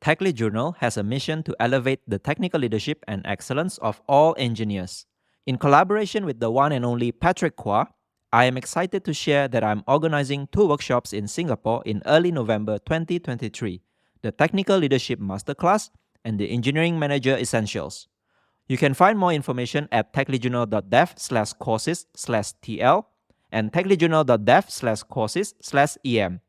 Tech Lead Journal has a mission to elevate the technical leadership and excellence of all engineers. In collaboration with the one and only Patrick Kwa, I am excited to share that I'm organizing 2 workshops in Singapore in early November 2023, the Technical Leadership Masterclass and the Engineering Manager Essentials. You can find more information at techleadjournal.dev/courses/TL and techleadjournal.dev/courses/EM.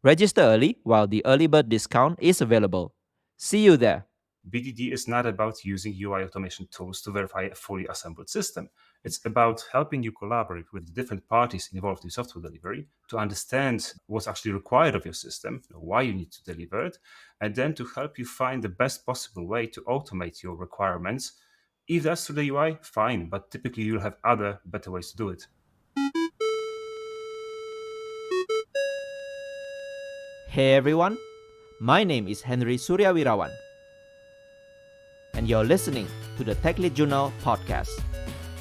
Register early while the early bird discount is available. See you there. BDD is not about using UI automation tools to verify a fully assembled system. It's about helping you collaborate with the different parties involved in software delivery to understand what's actually required of your system, why you need to deliver it, and then to help you find the best possible way to automate your requirements. If that's through the UI, fine, but typically you'll have other better ways to do it. Hey everyone, my name is Henry Suryawirawan, and you're listening to the Tech Lead Journal podcast,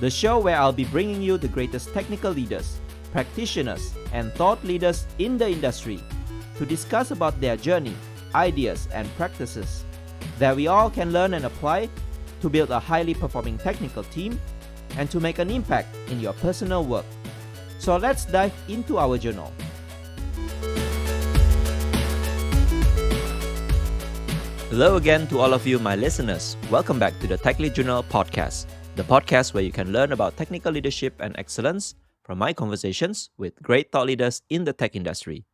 the show where I'll be bringing you the greatest technical leaders, practitioners, and thought leaders in the industry to discuss about their journey, ideas, and practices that we all can learn and apply to build a highly performing technical team and to make an impact in your personal work. So let's dive into our journal. Hello again to all of you, my listeners. Welcome back to the Tech Lead Journal podcast, the podcast where you can learn about technical leadership and excellence from my conversations with great thought leaders in the tech industry.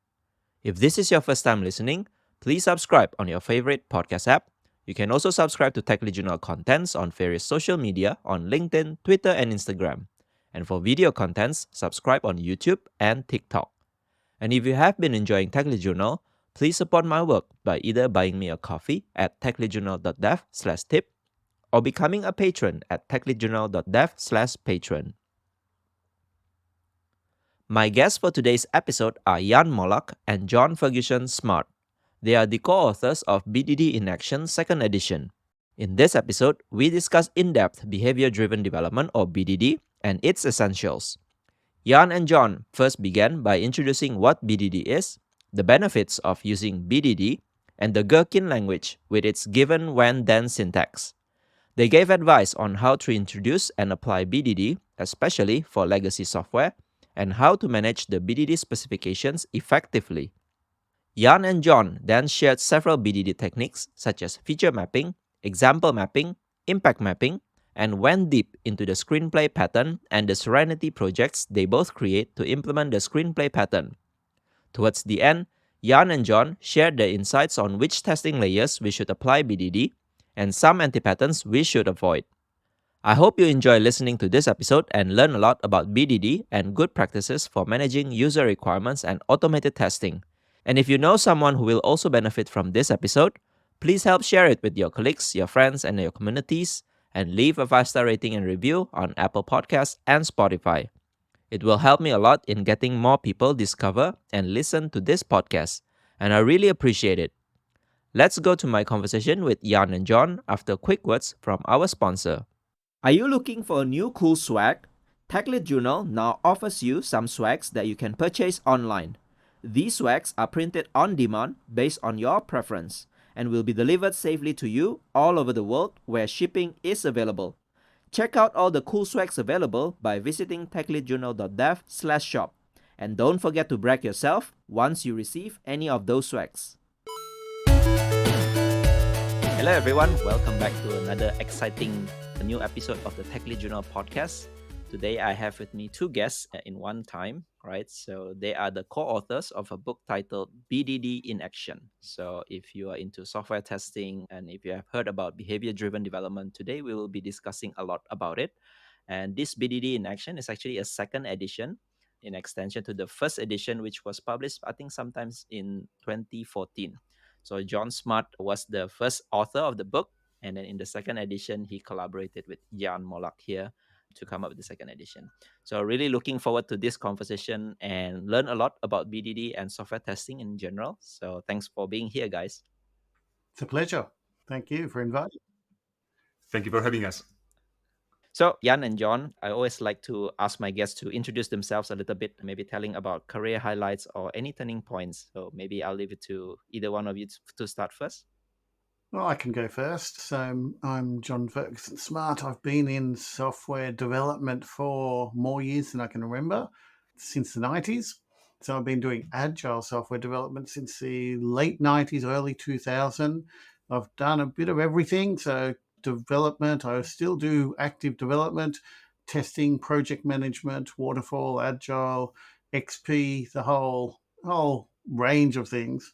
If this is your first time listening, please subscribe on your favorite podcast app. You can also subscribe to Tech Lead Journal contents on various social media on LinkedIn, Twitter, and Instagram. And for video contents, subscribe on YouTube and TikTok. And if you have been enjoying Tech Lead Journal, please support my work by either buying me a coffee at techleadjournal.dev/tip or becoming a patron at techleadjournal.dev/patron. My guests for today's episode are Jan Molak and John Ferguson Smart. They are the co-authors of BDD in Action 2nd edition. In this episode, we discuss in-depth behavior-driven development or BDD and its essentials. Jan and John first began by introducing what BDD is, the benefits of using BDD, and the Gherkin language with its given, when, then syntax. They gave advice on how to introduce and apply BDD, especially for legacy software, and how to manage the BDD specifications effectively. Jan and John then shared several BDD techniques such as feature mapping, example mapping, impact mapping, and went deep into the Screenplay Pattern and the Serenity projects they both create to implement the Screenplay Pattern. Towards the end, Jan and John shared their insights on which testing layers we should apply BDD and some anti-patterns we should avoid. I hope you enjoy listening to this episode and learn a lot about BDD and good practices for managing user requirements and automated testing. And if you know someone who will also benefit from this episode, please help share it with your colleagues, your friends, and your communities, and leave a 5-star rating and review on Apple Podcasts and Spotify. It will help me a lot in getting more people discover and listen to this podcast, and I really appreciate it. Let's go to my conversation with Jan and John after quick words from our sponsor. Are you looking for a new cool swag? Tech Lead Journal now offers you some swags that you can purchase online. These swags are printed on demand based on your preference and will be delivered safely to you all over the world where shipping is available. Check out all the cool swags available by visiting techleadjournal.dev/shop. And don't forget to brag yourself once you receive any of those swags. Hello everyone, welcome back to another exciting new episode of the Tech Lead Journal podcast. Today I have with me two guests in one time, right? So they are the co-authors of a book titled BDD in Action. So if you are into software testing and if you have heard about behavior-driven development, today we will be discussing a lot about it. And this BDD in Action is actually a 2nd edition in extension to the 1st edition, which was published, I think, sometimes in 2014. So John Smart was the first author of the book. And then in the 2nd edition, he collaborated with Jan Molak here to come up with the 2nd edition. So really looking forward to this conversation and learn a lot about BDD and software testing in general. So thanks for being here, guys. It's a pleasure. Thank you for inviting. Thank you for having us. So Jan and John, I always like to ask my guests to introduce themselves a little bit, maybe telling about career highlights or any turning points. So maybe I'll leave it to either one of you to start first. Well, I can go first. So I'm John Ferguson Smart. I've been in software development for more years than I can remember, since the 90s. So I've been doing agile software development since the late 90s, early 2000. I've done a bit of everything. So development, I still do active development, testing, project management, waterfall, agile, XP, the whole range of things.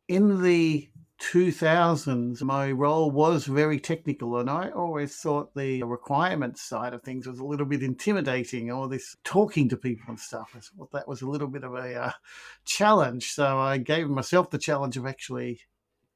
In the 2000s, my role was very technical, and I always thought the requirements side of things was a little bit intimidating, all this talking to people and stuff. I thought that was a little bit of a challenge. So I gave myself the challenge of actually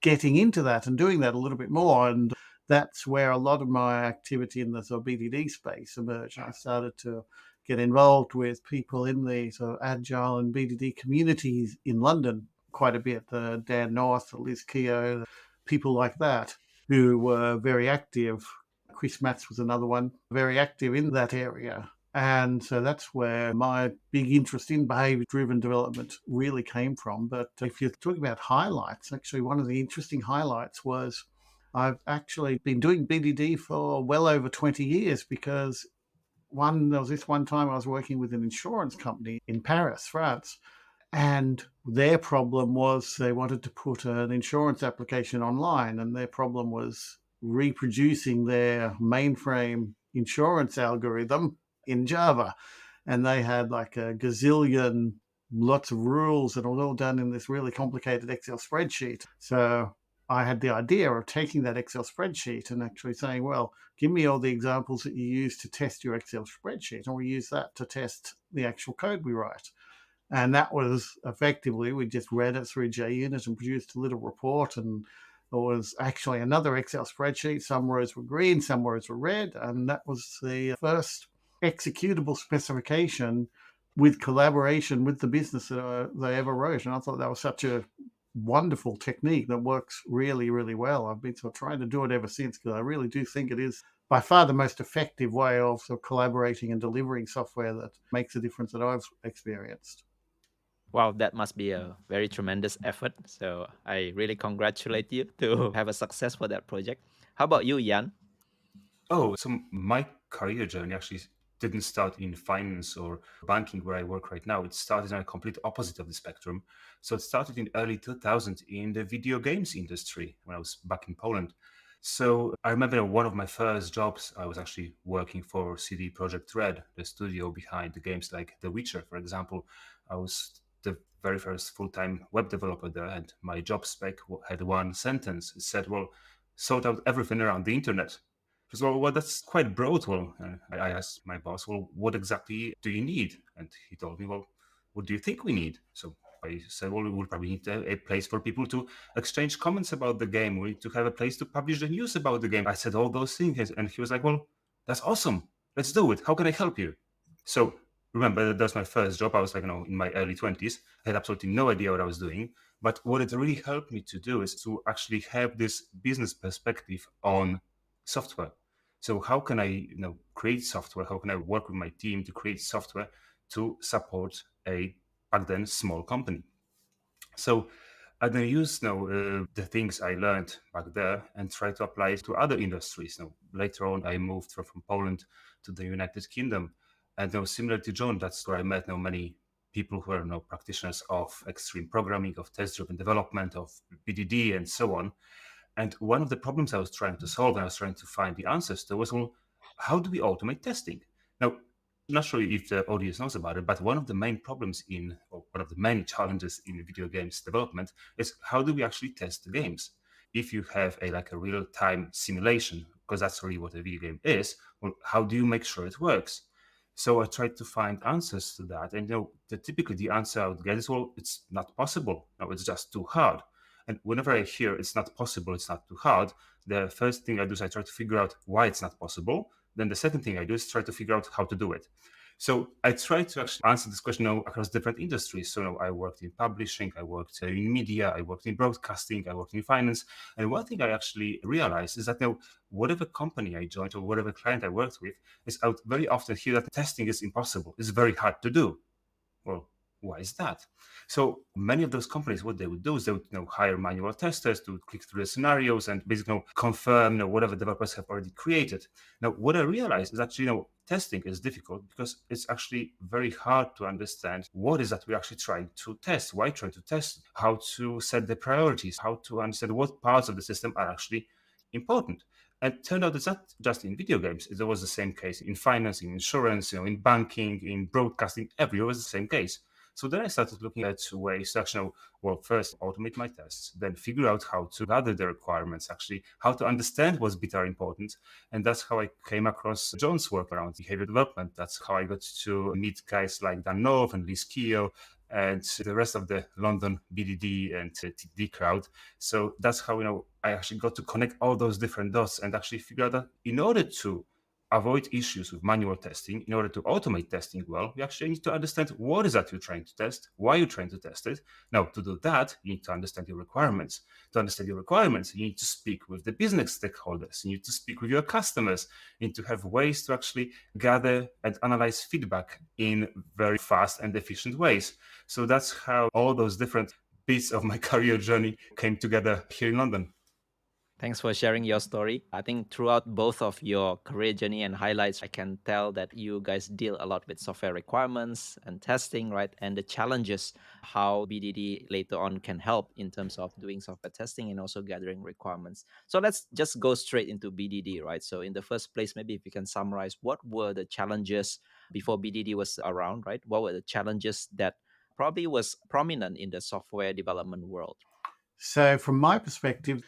getting into that and doing that a little bit more. And that's where a lot of my activity in the sort of BDD space emerged. I started to get involved with people in the sort of agile and BDD communities in London quite a bit. Dan North, Liz Keogh, people like that who were very active. Chris Matz was another one, very active in that area. And so that's where my big interest in behavior driven development really came from. But if you're talking about highlights, actually, one of the interesting highlights was I've actually been doing BDD for well over 20 years because there was this one time I was working with an insurance company in Paris, France, and their problem was they wanted to put an insurance application online, and their problem was reproducing their mainframe insurance algorithm in Java. And they had like a gazillion, lots of rules, and it was all done in this really complicated Excel spreadsheet. So I had the idea of taking that Excel spreadsheet and actually saying, well, give me all the examples that you use to test your Excel spreadsheet, and we use that to test the actual code we write. And that was effectively, we just read it through JUnit and produced a little report. And there was actually another Excel spreadsheet. Some rows were green, some rows were red. And that was the first executable specification with collaboration with the business that they ever wrote. And I thought that was such a wonderful technique that works really, really well. I've been sort of trying to do it ever since because I really do think it is by far the most effective way of sort of collaborating and delivering software that makes a difference that I've experienced. Wow, that must be a very tremendous effort. So I really congratulate you to have a success for that project. How about you, Jan? Oh, so my career journey actually didn't start in finance or banking where I work right now. It started on a complete opposite of the spectrum. So it started in early 2000 in the video games industry when I was back in Poland. So I remember one of my first jobs, I was actually working for CD Projekt Red, the studio behind the games like The Witcher, for example. I was the very first full-time web developer there, and my job spec had one sentence. It said, well, sort out everything around the internet. She said, well, that's quite broad. Well, I asked my boss, well, what exactly do you need? And he told me, well, what do you think we need? So I said, well, we will probably need a place for people to exchange comments about the game. We need to have a place to publish the news about the game. I said all those things. And he was like, well, that's awesome. Let's do it. How can I help you? So remember, that was my first job. I was like, in my early 20s. I had absolutely no idea what I was doing. But what it really helped me to do is to actually have this business perspective on software. So how can I, create software? How can I work with my team to create software to support a back then small company? So I then use the things I learned back there and try to apply it to other industries. Now, later on, I moved from Poland to the United Kingdom, and similar to John, that's where I met many people who are practitioners of extreme programming, of test-driven development, of BDD, and so on. And one of the problems I was trying to solve and I was trying to find the answers to was, well, how do we automate testing? Now, not sure if the audience knows about it, but one of the main problems or one of the many challenges in video games development is how do we actually test the games? If you have a real-time simulation, because that's really what a video game is, well, how do you make sure it works? So I tried to find answers to that, and typically the answer I would get is, well, it's not possible. No, it's just too hard. And whenever I hear it's not possible, it's not too hard, the first thing I do is I try to figure out why it's not possible. Then the second thing I do is try to figure out how to do it. So I try to actually answer this question across different industries. So I worked in publishing, I worked in media, I worked in broadcasting, I worked in finance. And one thing I actually realized is that whatever company I joined or whatever client I worked with, is I would very often hear that testing is impossible. It's very hard to do. Well, why is that? So many of those companies, what they would do is they would hire manual testers to click through the scenarios and basically confirm whatever developers have already created. Now, what I realized is actually testing is difficult because it's actually very hard to understand what is that we're actually trying to test, why trying to test, how to set the priorities, how to understand what parts of the system are actually important. And it turned out it's not just in video games. It was the same case in finance, in insurance, in banking, in broadcasting, everywhere was the same case. So then I started looking at ways to actually, well, first automate my tests, then figure out how to gather the requirements, actually, how to understand what's bit are important. And that's how I came across John's work around behavior development. That's how I got to meet guys like Dan North and Liz Keogh and the rest of the London BDD and TD crowd. So that's how, I actually got to connect all those different dots and actually figure out that in order to avoid issues with manual testing, in order to automate testing well, you actually need to understand what is that you're trying to test, why you're trying to test it. Now, to do that, you need to understand your requirements. To understand your requirements, you need to speak with the business stakeholders. You need to speak with your customers. You need to have ways to actually gather and analyze feedback in very fast and efficient ways. So that's how all those different bits of my career journey came together here in London. Thanks for sharing your story. I think throughout both of your career journey and highlights, I can tell that you guys deal a lot with software requirements and testing, right? And the challenges, how BDD later on can help in terms of doing software testing and also gathering requirements. So let's just go straight into BDD, right? So in the first place, maybe if you can summarize what were the challenges before BDD was around, right? What were the challenges that probably was prominent in the software development world? So, from my perspective,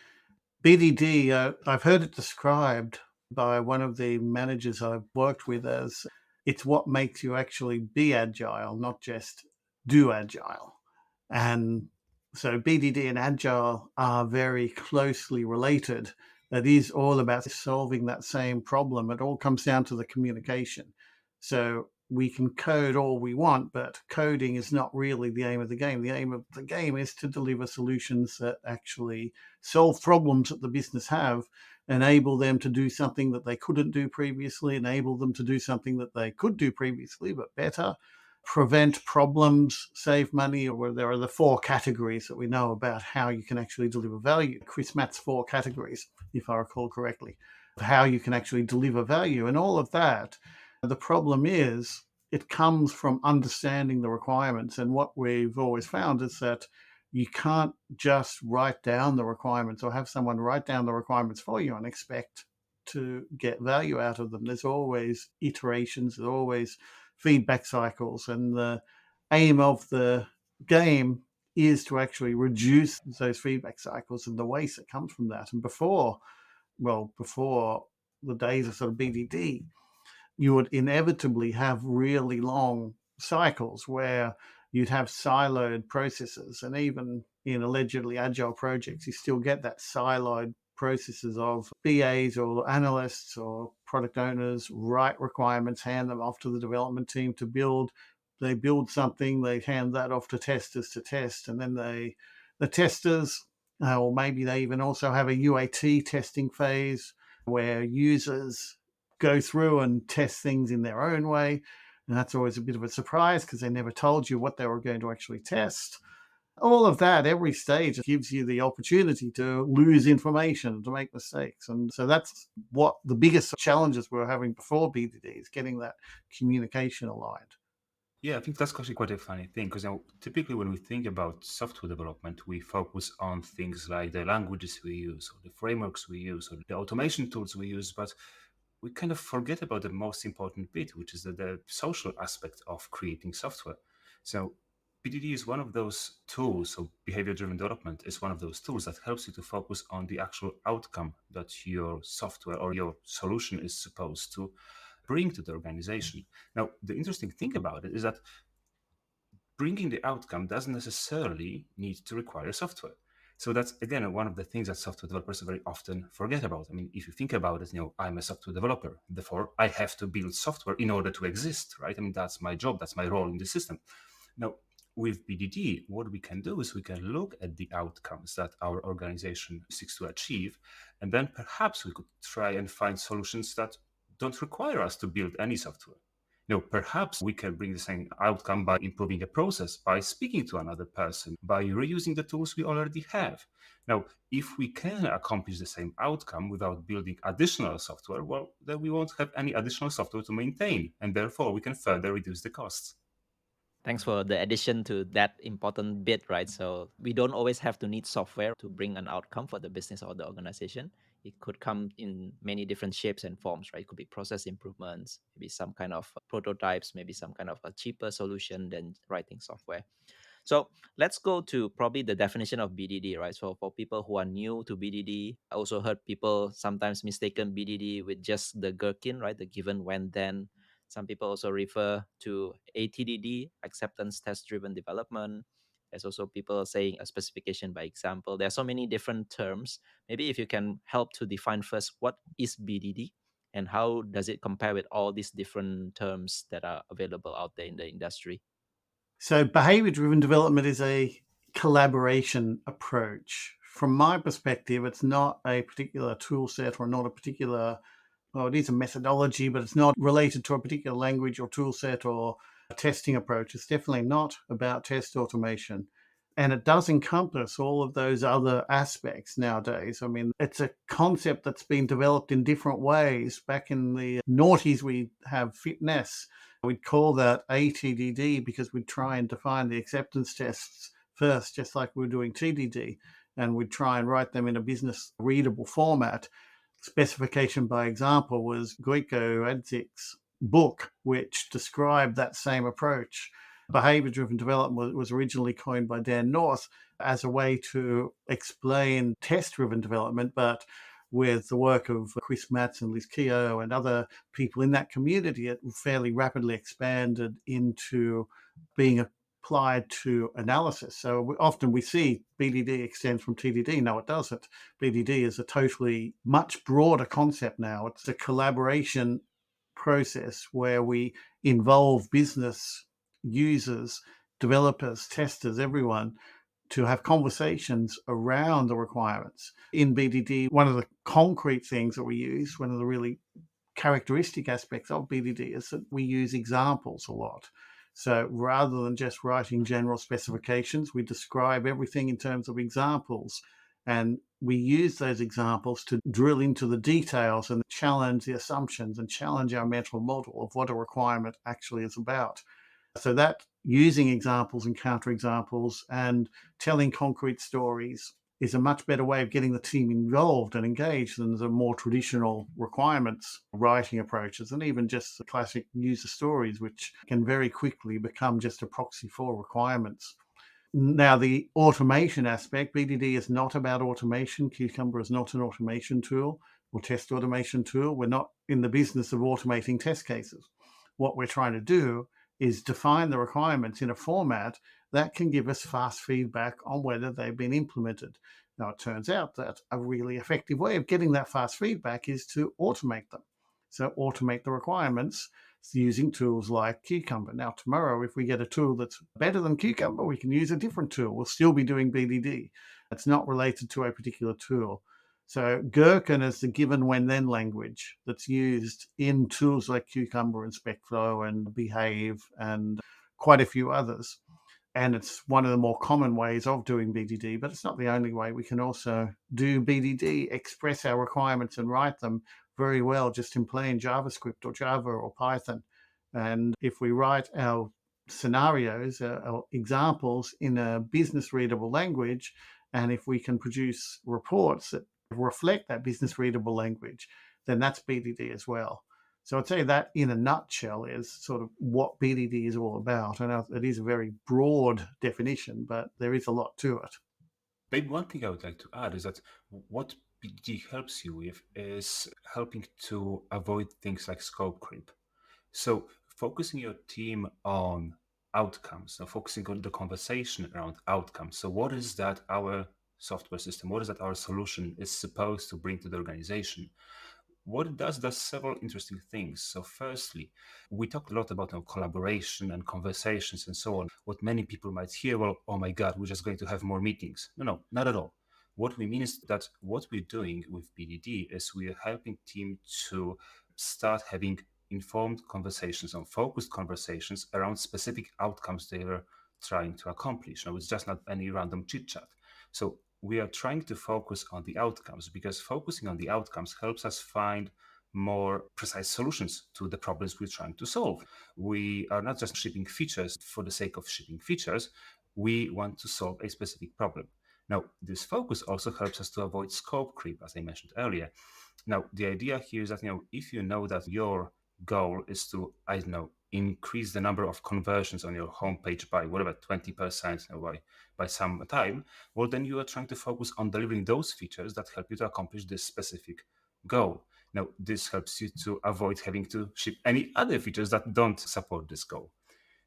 BDD, I've heard it described by one of the managers I've worked with as it's what makes you actually be agile, not just do agile. And so BDD and agile are very closely related. It is all about solving that same problem. It all comes down to the communication. So we can code all we want, but coding is not really the aim of the game. The aim of the game is to deliver solutions that actually solve problems that the business have, enable them to do something that they couldn't do previously, enable them to do something that they could do previously, but better, prevent problems, save money, or there are the four categories that we know about how you can actually deliver value. Chris Matt's four categories, if I recall correctly, of how you can actually deliver value. And all of that, the problem is it comes from understanding the requirements. And what we've always found is that you can't just write down the requirements or have someone write down the requirements for you and expect to get value out of them. There's always iterations, there's always feedback cycles, and the aim of the game is to actually reduce those feedback cycles and the waste that comes from that. And before the days of sort of BDD, you would inevitably have really long cycles where you'd have siloed processes. And even in allegedly agile projects, you still get that siloed processes of BAs or analysts or product owners write requirements, hand them off to the development team to build. They build something, they hand that off to testers to test, and then the testers, or maybe they even also have a UAT testing phase where users go through and test things in their own way. And that's always a bit of a surprise because they never told you what they were going to actually test. All of that, every stage gives you the opportunity to lose information, to make mistakes. And so that's what the biggest challenges we were having before BDD is getting that communication aligned. Yeah, I think that's actually quite a funny thing because typically when we think about software development, we focus on things like the languages we use, or the frameworks we use, or the automation tools we use, but we kind of forget about the most important bit, which is the social aspect of creating software. So BDD is one of those tools, so behavior-driven development is one of those tools that helps you to focus on the actual outcome that your software or your solution is supposed to bring to the organization. Now, the interesting thing about it is that bringing the outcome doesn't necessarily need to require software. So that's again one of the things that software developers very often forget about. I mean, if you think about it, I'm a software developer, therefore I have to build software in order to exist, right? I mean, that's my job, that's my role in the system. Now, with BDD, what we can do is we can look at the outcomes that our organization seeks to achieve, and then perhaps we could try and find solutions that don't require us to build any software. Perhaps we can bring the same outcome by improving a process, by speaking to another person, by reusing the tools we already have. Now, if we can accomplish the same outcome without building additional software, well, then we won't have any additional software to maintain, and therefore we can further reduce the costs. Thanks for the addition to that important bit, right? So we don't always have to need software to bring an outcome for the business or the organization. It could come in many different shapes and forms, right? It could be process improvements, maybe some kind of prototypes, maybe some kind of a cheaper solution than writing software. So let's go to probably the definition of BDD, right? So for people who are new to BDD, I also heard people sometimes mistaken BDD with just the Gherkin, right? The given, when, then. Some people also refer to ATDD, acceptance test driven development. There's also people saying a specification by example. There are so many different terms. Maybe if you can help to define first what is BDD and how does it compare with all these different terms that are available out there in the industry. So, behavior-driven development is a collaboration approach. From my perspective, it's not a particular tool set or not a particular, well, it is a methodology, but it's not related to a particular language or tool set or a testing approach. It's definitely not about test automation. And it does encompass all of those other aspects nowadays. I mean, it's a concept that's been developed in different ways. Back in the noughties, we have fitness. We'd call that ATDD because we'd try and define the acceptance tests first, just like we were doing TDD, and we'd try and write them in a business readable format. Specification by example was Goiko Adzik's book, which described that same approach. Behavior-driven development was originally coined by Dan North as a way to explain test-driven development, but with the work of Chris Matz and Liz Keogh and other people in that community, it fairly rapidly expanded into being applied to analysis. So often we see BDD extends from TDD. No, it doesn't. BDD is a totally much broader concept now. It's a collaboration process where we involve business users, developers, testers, everyone to have conversations around the requirements. In BDD, one of the concrete things that we use, one of the really characteristic aspects of BDD is that we use examples a lot. So rather than just writing general specifications, we describe everything in terms of examples. And we use those examples to drill into the details and challenge the assumptions and challenge our mental model of what a requirement actually is about. So that using examples and counterexamples and telling concrete stories is a much better way of getting the team involved and engaged than the more traditional requirements writing approaches, and even just the classic user stories, which can very quickly become just a proxy for requirements. Now, the automation aspect, BDD is not about automation. Cucumber is not an automation tool or test automation tool. We're not in the business of automating test cases. What we're trying to do is define the requirements in a format that can give us fast feedback on whether they've been implemented. Now, it turns out that a really effective way of getting that fast feedback is to automate them. So automate the requirements using tools like Cucumber. Now, tomorrow, if we get a tool that's better than Cucumber, we can use a different tool. We'll still be doing BDD. It's not related to a particular tool. So Gherkin is the given, when, then language that's used in tools like Cucumber and SpecFlow and Behave and quite a few others. And it's one of the more common ways of doing BDD, but it's not the only way. We can also do BDD, express our requirements and write them very well just in plain JavaScript or Java or Python. And if we write our scenarios, our examples in a business readable language, and if we can produce reports that reflect that business readable language, then that's BDD as well. So I'd say that in a nutshell is sort of what BDD is all about. And it is a very broad definition, but there is a lot to it. Maybe one thing I would like to add is that what BDD helps you with is helping to avoid things like scope creep. So focusing your team on outcomes, so focusing on the conversation around outcomes. So what is that our software system, what is that our solution is supposed to bring to the organization? What it does several interesting things. So firstly, we talked a lot about collaboration and conversations and so on. What many people might hear, well, oh my God, we're just going to have more meetings. No, not at all. What we mean is that what we're doing with BDD is we're helping team to start having informed conversations and focused conversations around specific outcomes they are trying to accomplish. Now, it's just not any random chit chat. So we are trying to focus on the outcomes, because focusing on the outcomes helps us find more precise solutions to the problems we're trying to solve. We are not just shipping features for the sake of shipping features. We want to solve a specific problem. Now, this focus also helps us to avoid scope creep, as I mentioned earlier. Now, the idea here is that, if you know that your goal is to, I don't know, increase the number of conversions on your homepage by whatever 20%, by some time, well, then you are trying to focus on delivering those features that help you to accomplish this specific goal. Now, this helps you to avoid having to ship any other features that don't support this goal.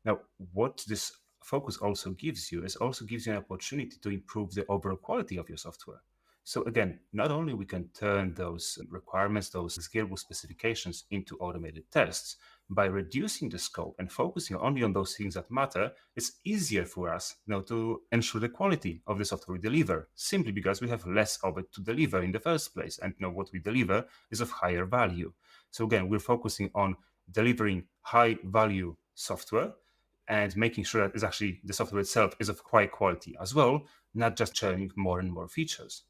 Now, what this focus also gives you an opportunity to improve the overall quality of your software. So again, not only we can turn those requirements, those scalable specifications into automated tests, by reducing the scope and focusing only on those things that matter, it's easier for us to ensure the quality of the software we deliver, simply because we have less of it to deliver in the first place. And what we deliver is of higher value. So again, we're focusing on delivering high value software and making sure that the software itself is of high quality as well, not just churning more and more features.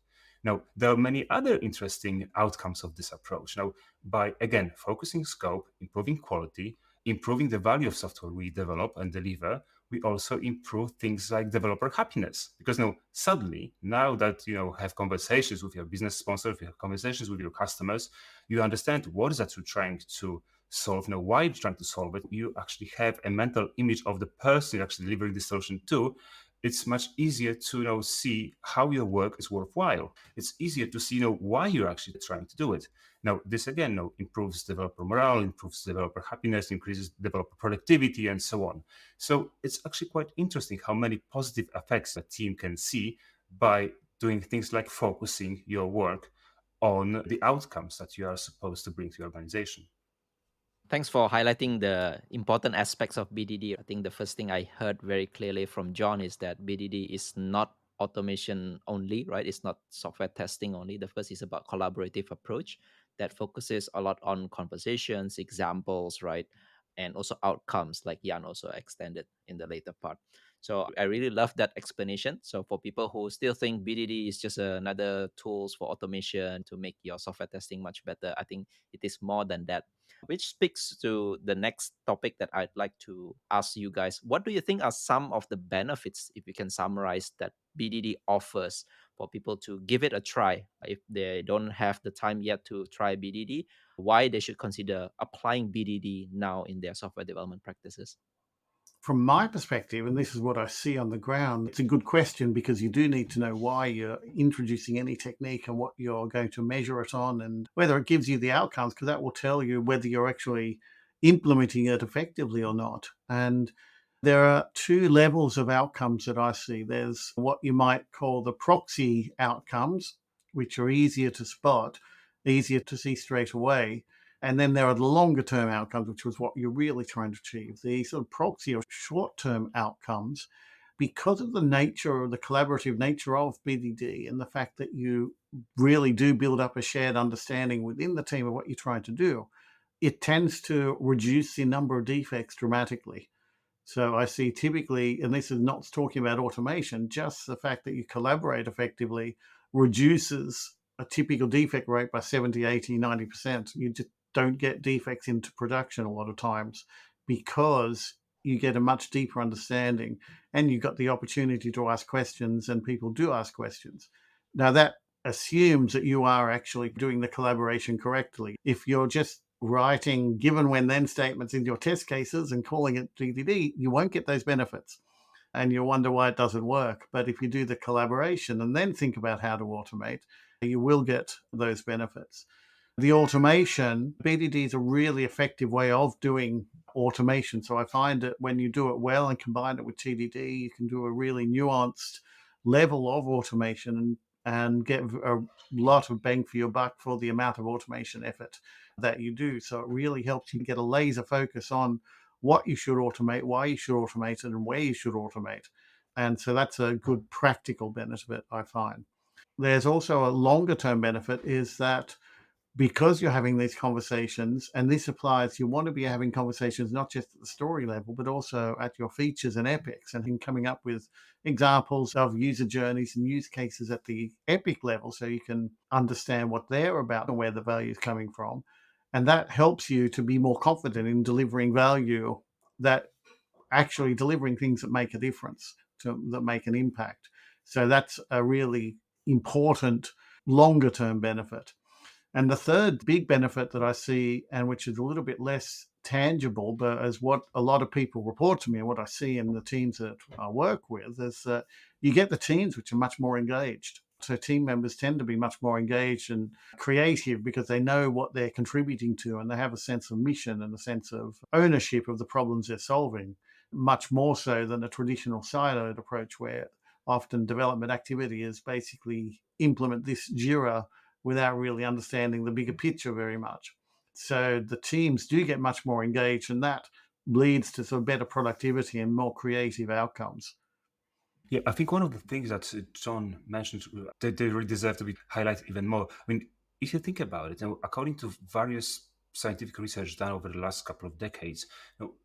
Now, there are many other interesting outcomes of this approach. Now, by, again, focusing scope, improving quality, improving the value of software we develop and deliver, we also improve things like developer happiness. Because suddenly, now that you have conversations with your business sponsor, if you have conversations with your customers, you understand what is that you're trying to solve, why you're trying to solve it. You actually have a mental image of the person you're actually delivering the solution to. It's much easier to see how your work is worthwhile. It's easier to see why you're actually trying to do it. Now, this again improves developer morale, improves developer happiness, increases developer productivity, and so on. So it's actually quite interesting how many positive effects a team can see by doing things like focusing your work on the outcomes that you are supposed to bring to your organization. Thanks for highlighting the important aspects of BDD. I think the first thing I heard very clearly from John is that BDD is not automation only, right? It's not software testing only. The first is about collaborative approach that focuses a lot on conversations, examples, right? And also outcomes, like Jan also extended in the later part. So I really love that explanation. So for people who still think BDD is just another tools for automation to make your software testing much better, I think it is more than that, which speaks to the next topic that I'd like to ask you guys. What do you think are some of the benefits, if you can summarize, that BDD offers for people to give it a try? If they don't have the time yet to try BDD, why they should consider applying BDD now in their software development practices? From my perspective, and this is what I see on the ground, it's a good question, because you do need to know why you're introducing any technique and what you're going to measure it on and whether it gives you the outcomes, because that will tell you whether you're actually implementing it effectively or not. And there are two levels of outcomes that I see. There's what you might call the proxy outcomes, which are easier to spot, easier to see straight away. And then there are the longer term outcomes, which was what you're really trying to achieve. The sort of proxy or short term outcomes, because of the nature or the collaborative nature of BDD and the fact that you really do build up a shared understanding within the team of what you're trying to do, it tends to reduce the number of defects dramatically. So I see typically, and this is not talking about automation, just the fact that you collaborate effectively reduces a typical defect rate by 70, 80, 90%. You just don't get defects into production a lot of times, because you get a much deeper understanding and you've got the opportunity to ask questions, and people do ask questions. Now, that assumes that you are actually doing the collaboration correctly. If you're just writing given when then statements in your test cases and calling it BDD, you won't get those benefits. And you'll wonder why it doesn't work. But if you do the collaboration and then think about how to automate, you will get those benefits. The automation, BDD is a really effective way of doing automation. So I find that when you do it well and combine it with TDD, you can do a really nuanced level of automation and get a lot of bang for your buck for the amount of automation effort that you do. So it really helps you get a laser focus on what you should automate, why you should automate it, and where you should automate. And so that's a good practical benefit, I find. There's also a longer term benefit, is that because you're having these conversations, and this applies, you want to be having conversations not just at the story level, but also at your features and epics, and in coming up with examples of user journeys and use cases at the epic level so you can understand what they're about and where the value is coming from. And that helps you to be more confident in delivering value, that actually delivering things that make a difference, that make an impact. So that's a really important longer term benefit. And the third big benefit that I see, and which is a little bit less tangible, but as what a lot of people report to me and what I see in the teams that I work with, is that you get the teams which are much more engaged. So team members tend to be much more engaged and creative because they know what they're contributing to, and they have a sense of mission and a sense of ownership of the problems they're solving, much more so than a traditional siloed approach where often development activity is basically implement this Jira without really understanding the bigger picture very much. So the teams do get much more engaged, and that leads to sort of better productivity and more creative outcomes. Yeah, I think one of the things that John mentioned, they really deserve to be highlighted even more. I mean, if you think about it, according to various scientific research done over the last couple of decades,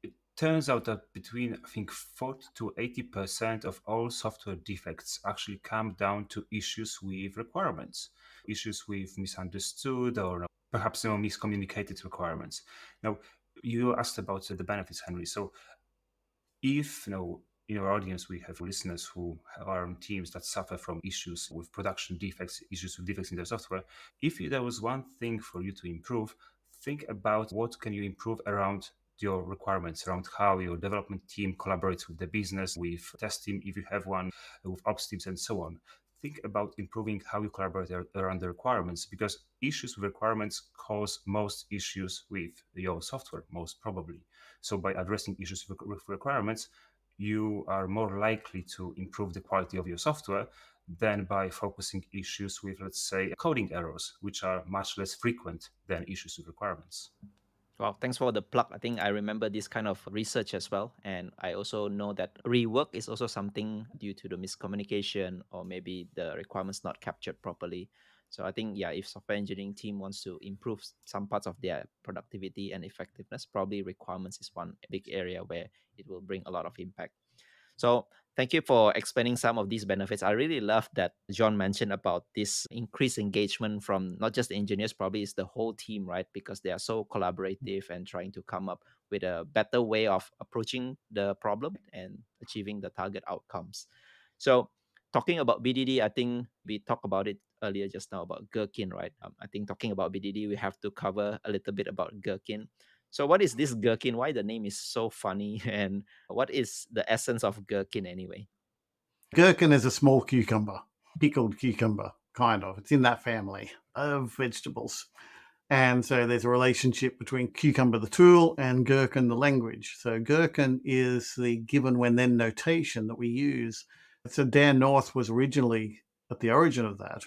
it turns out that between, I think, 40 to 80% of all software defects actually come down to issues with requirements, issues with misunderstood or perhaps miscommunicated requirements. Now, you asked about the benefits, Henry. So if in our audience we have listeners who are on teams that suffer from issues with production defects, issues with defects in their software, if there was one thing for you to improve, think about what can you improve around your requirements, around how your development team collaborates with the business, with test team if you have one, with ops teams and so on. Think about improving how you collaborate around the requirements, because issues with requirements cause most issues with your software, most probably. So by addressing issues with requirements, you are more likely to improve the quality of your software than by focusing issues with, let's say, coding errors, which are much less frequent than issues with requirements. Well, thanks for the plug. I think I remember this kind of research as well. And I also know that rework is also something due to the miscommunication or maybe the requirements not captured properly. So I think, yeah, if software engineering team wants to improve some parts of their productivity and effectiveness, probably requirements is one big area where it will bring a lot of impact. So thank you for explaining some of these benefits. I really love that John mentioned about this increased engagement from not just the engineers, probably it's the whole team, right? Because they are so collaborative and trying to come up with a better way of approaching the problem and achieving the target outcomes. So talking about BDD, I think we talked about it earlier just now about Gherkin, right? I think talking about BDD, we have to cover a little bit about Gherkin. So what is this Gherkin? Why the name is so funny and what is the essence of Gherkin anyway? Gherkin is a small cucumber, pickled cucumber, kind of. It's in that family of vegetables. And so there's a relationship between cucumber, the tool, and gherkin, the language. So gherkin is the given when then notation that we use. So Dan North was originally at the origin of that,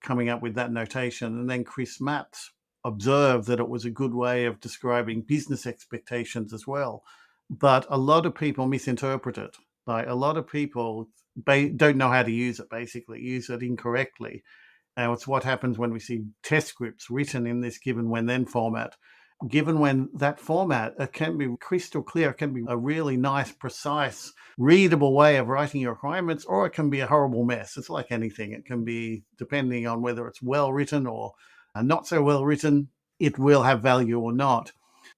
coming up with that notation. And then Chris Matz observed that it was a good way of describing business expectations as well. But a lot of people misinterpret it. Like a lot of people don't know how to use it, basically, use it incorrectly. And it's what happens when we see test scripts written in this given when then format. Given when that format, it can be crystal clear, it can be a really nice, precise, readable way of writing your requirements, or it can be a horrible mess. It's like anything. It can be, depending on whether it's well written or not so well written, it will have value or not.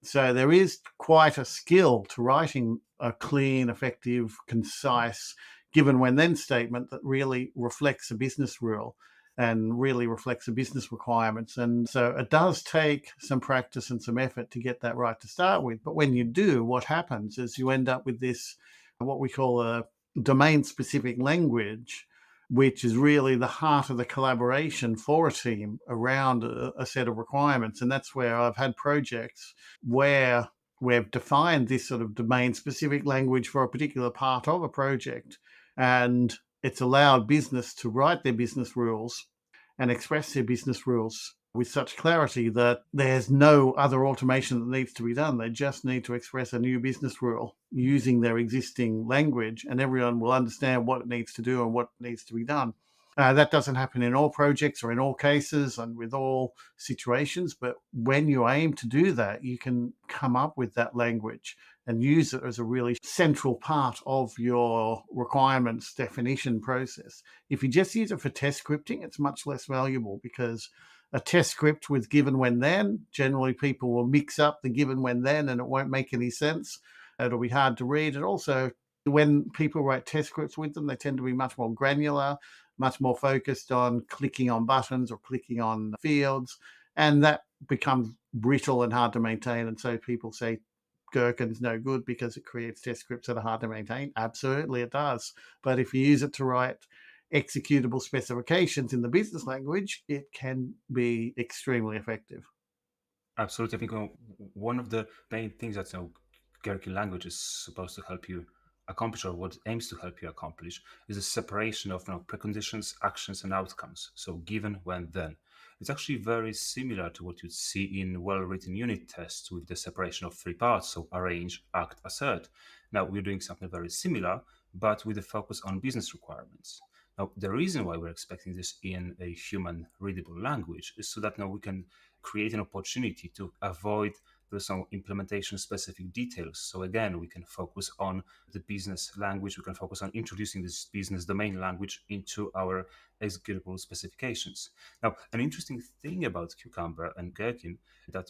So there is quite a skill to writing a clean, effective, concise, given when then statement that really reflects a business rule and really reflects the business requirements. And so it does take some practice and some effort to get that right to start with. But when you do, what happens is you end up with this, what we call a domain specific language, which is really the heart of the collaboration for a team around a set of requirements. And that's where I've had projects where we've defined this sort of domain specific language for a particular part of a project. And it's allowed business to write their business rules and express their business rules with such clarity that there's no other automation that needs to be done. They just need to express a new business rule using their existing language, and everyone will understand what it needs to do and what needs to be done. That doesn't happen in all projects or in all cases and with all situations, but when you aim to do that, you can come up with that language and use it as a really central part of your requirements definition process. If you just use it for test scripting, it's much less valuable because a test script with given when then, generally people will mix up the given when then and it won't make any sense. It'll be hard to read. And also, when people write test scripts with them, they tend to be much more granular, much more focused on clicking on buttons or clicking on fields. And that becomes brittle and hard to maintain. And so people say Gherkin's no good because it creates test scripts that are hard to maintain. Absolutely, it does. But if you use it to write executable specifications in the business language, it can be extremely effective. Absolutely. I think one of the main things that Gherkin language is supposed to help you accomplish, or what it aims to help you accomplish, is a separation of preconditions, actions, and outcomes. So given, when, then. It's actually very similar to what you'd see in well-written unit tests with the separation of three parts, so arrange, act, assert. Now, we're doing something very similar, but with a focus on business requirements. Now, the reason why we're expecting this in a human readable language is so that now we can create an opportunity to avoid some implementation specific details. So again, we can focus on the business language. We can focus on introducing this business domain language into our executable specifications. Now, an interesting thing about Cucumber and Gherkin that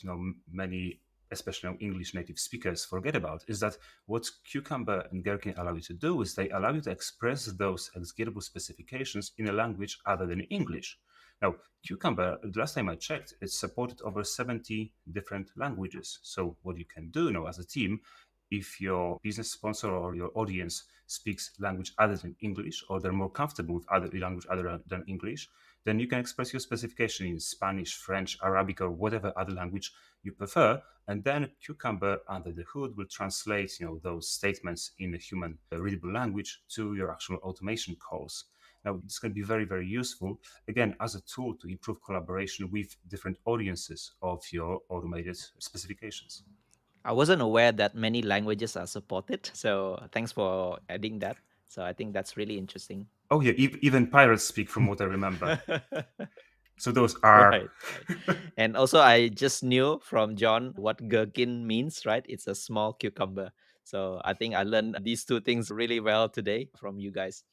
many, especially English native speakers, forget about is that what Cucumber and Gherkin allow you to do is they allow you to express those executable specifications in a language other than English. Now, Cucumber, the last time I checked, it supported over 70 different languages. So what you can do now as a team, if your business sponsor or your audience speaks language other than English, or they're more comfortable with other language other than English, then you can express your specification in Spanish, French, Arabic, or whatever other language you prefer. And then Cucumber under the hood will translate, those statements in a human readable language to your actual automation calls. Now, it's going to be very, very useful, again, as a tool to improve collaboration with different audiences of your automated specifications. I wasn't aware that many languages are supported. So thanks for adding that. So I think that's really interesting. Oh, yeah, even pirates speak, from what I remember. So those are. Right. And also, I just knew from John what gherkin means, right? It's a small cucumber. So I think I learned these two things really well today from you guys.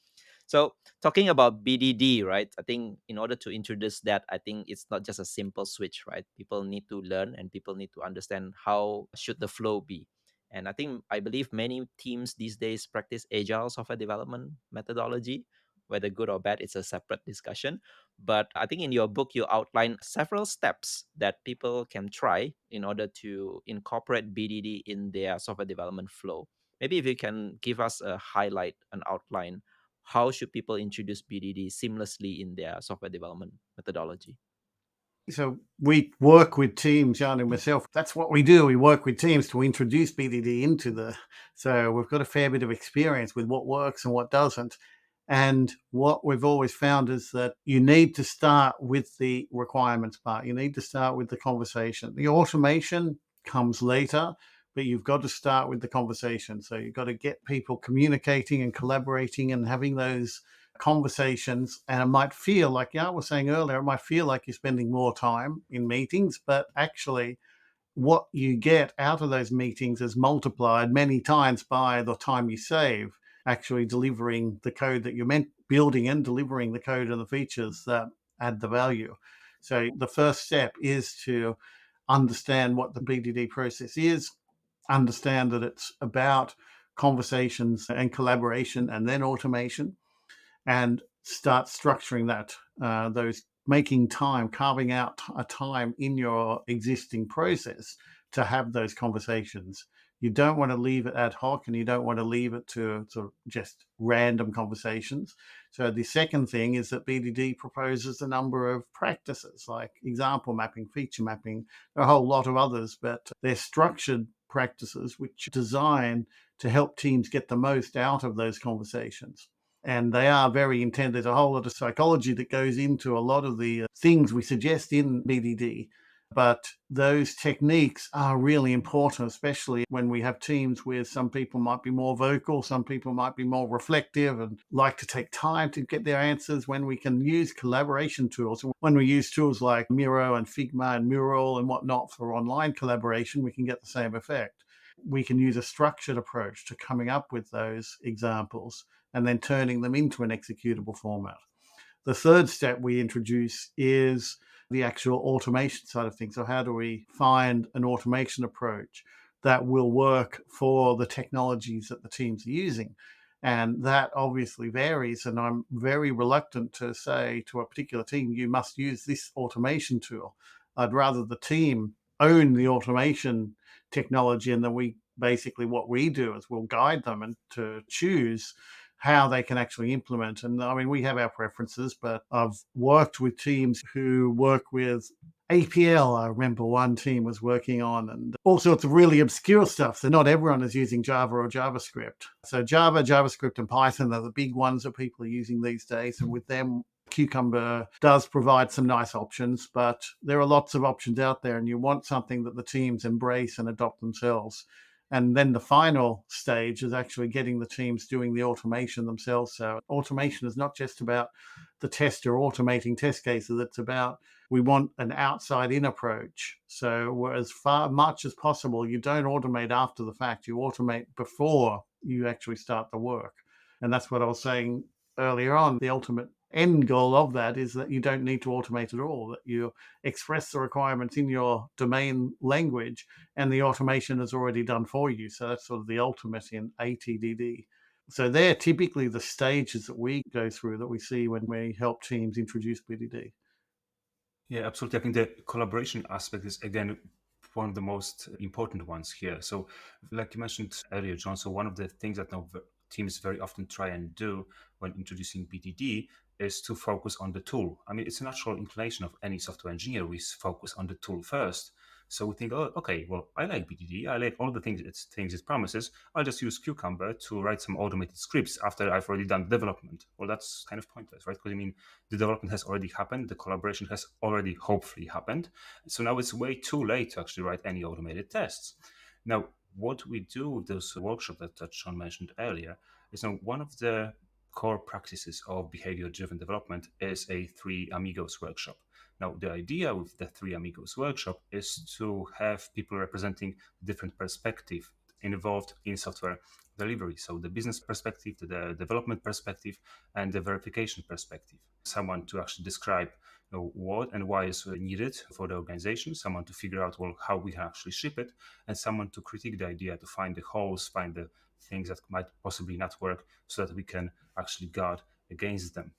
So talking about BDD, right? I think in order to introduce that, I think it's not just a simple switch, right? People need to learn and people need to understand how should the flow be. And I believe many teams these days practice agile software development methodology. Whether good or bad, it's a separate discussion. But I think in your book, you outline several steps that people can try in order to incorporate BDD in their software development flow. Maybe if you can give us a highlight, an outline, how should people introduce BDD seamlessly in their software development methodology? So we work with teams, Jan and myself. That's what we do. We work with teams to introduce BDD into the. So we've got a fair bit of experience with what works and what doesn't. And what we've always found is that you need to start with the requirements part. You need to start with the conversation. The automation comes later, but you've got to start with the conversation. So you've got to get people communicating and collaborating and having those conversations. And it might feel like, I was saying earlier, it might feel like you're spending more time in meetings, but actually what you get out of those meetings is multiplied many times by the time you save actually delivering the code that you meant building and delivering the code and the features that add the value. So the first step is to understand what the BDD process is, understand that it's about conversations and collaboration and then automation, and start structuring that, those making time, carving out a time in your existing process to have those conversations. You don't want to leave it ad hoc and you don't want to leave it to sort of just random conversations. So the second thing is that BDD proposes a number of practices like example mapping, feature mapping, a whole lot of others, but they're structured practices which are designed to help teams get the most out of those conversations. And they are very intense. There's a whole lot of psychology that goes into a lot of the things we suggest in BDD. But those techniques are really important, especially when we have teams where some people might be more vocal, some people might be more reflective and like to take time to get their answers. When we can use collaboration tools, when we use tools like Miro and Figma and Mural and whatnot for online collaboration, we can get the same effect. We can use a structured approach to coming up with those examples and then turning them into an executable format. The third step we introduce is the actual automation side of things. So how do we find an automation approach that will work for the technologies that the teams are using? And that obviously varies. And I'm very reluctant to say to a particular team, you must use this automation tool. I'd rather the team own the automation technology, and then what we do is we'll guide them and to choose how they can actually implement. And I mean, we have our preferences, but I've worked with teams who work with APL. I remember one team was working on, and all sorts of really obscure stuff. So not everyone is using Java or JavaScript. So Java, JavaScript, and Python are the big ones that people are using these days. And with them, Cucumber does provide some nice options, but there are lots of options out there, and you want something that the teams embrace and adopt themselves. And then the final stage is actually getting the teams doing the automation themselves. So automation is not just about the tester automating test cases. It's about, we want an outside-in approach. So as much as possible, you don't automate after the fact. You automate before you actually start the work. And that's what I was saying earlier on. The ultimate end goal of that is that you don't need to automate at all, that you express the requirements in your domain language and the automation is already done for you. So that's sort of the ultimate in ATDD. So they're typically the stages that we go through, that we see when we help teams introduce BDD. Yeah, absolutely. I think the collaboration aspect is, again, one of the most important ones here. So, like you mentioned earlier, John, so one of the things that now teams very often try and do when introducing BDD is to focus on the tool. I mean, it's a natural inclination of any software engineer. We focus on the tool first. So we think, oh, okay, well, I like BDD. I like all the things it promises. I'll just use Cucumber to write some automated scripts after I've already done development. Well, that's kind of pointless, right? Because I mean, the development has already happened. The collaboration has already hopefully happened. So now it's way too late to actually write any automated tests. Now, what we do with those workshops that Sean mentioned earlier is, now one of the core practices of behavior-driven development is a Three Amigos workshop. Now, the idea with the Three Amigos workshop is to have people representing different perspectives involved in software delivery. So the business perspective, the development perspective, and the verification perspective. Someone to actually describe, what and why is needed for the organization, someone to figure out, well, how we can actually ship it, and someone to critique the idea, to find the holes, find the things that might possibly not work, so that we can actually guard against them.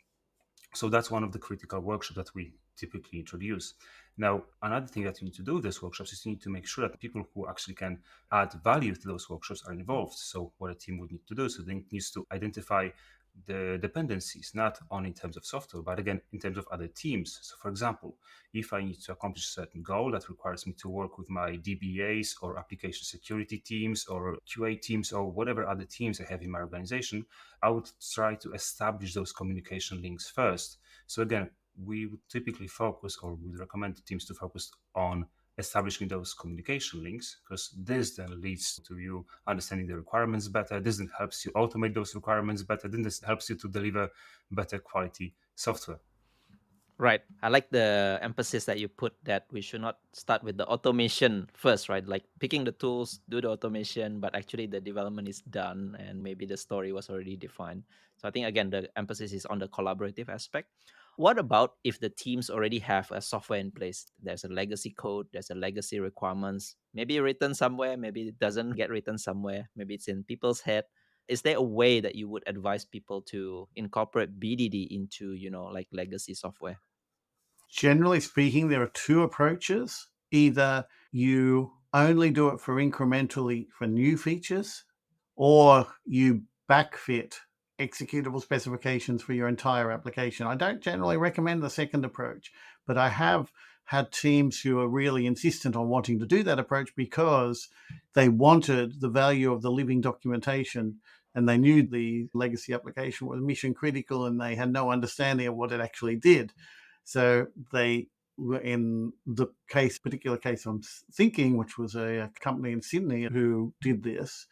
So that's one of the critical workshops that we typically introduce. Now, another thing that you need to do with these workshops is you need to make sure that people who actually can add value to those workshops are involved. So what a team would need to do, so they needs to identify the dependencies, not only in terms of software, but again, in terms of other teams. So for example, if I need to accomplish a certain goal that requires me to work with my DBAs or application security teams or QA teams or whatever other teams I have in my organization, I would try to establish those communication links first. So again, we would typically focus, or we would recommend teams to focus on establishing those communication links, because this then leads to you understanding the requirements better. This then helps you automate those requirements better. Then this helps you to deliver better quality software. Right. I like the emphasis that you put that we should not start with the automation first, right? Like picking the tools, do the automation, but actually the development is done and maybe the story was already defined. So I think, again, the emphasis is on the collaborative aspect. What about if the teams already have a software in place? There's a legacy code, there's a legacy requirements, maybe written somewhere, maybe it doesn't get written somewhere, maybe it's in people's head. Is there a way that you would advise people to incorporate BDD into, like legacy software? Generally speaking, there are two approaches. Either you only do it for incrementally for new features, or you backfit executable specifications for your entire application. I don't generally recommend the second approach, but I have had teams who are really insistent on wanting to do that approach because they wanted the value of the living documentation, and they knew the legacy application was mission critical and they had no understanding of what it actually did. So they In the particular case I'm thinking, which was a company in Sydney who did this,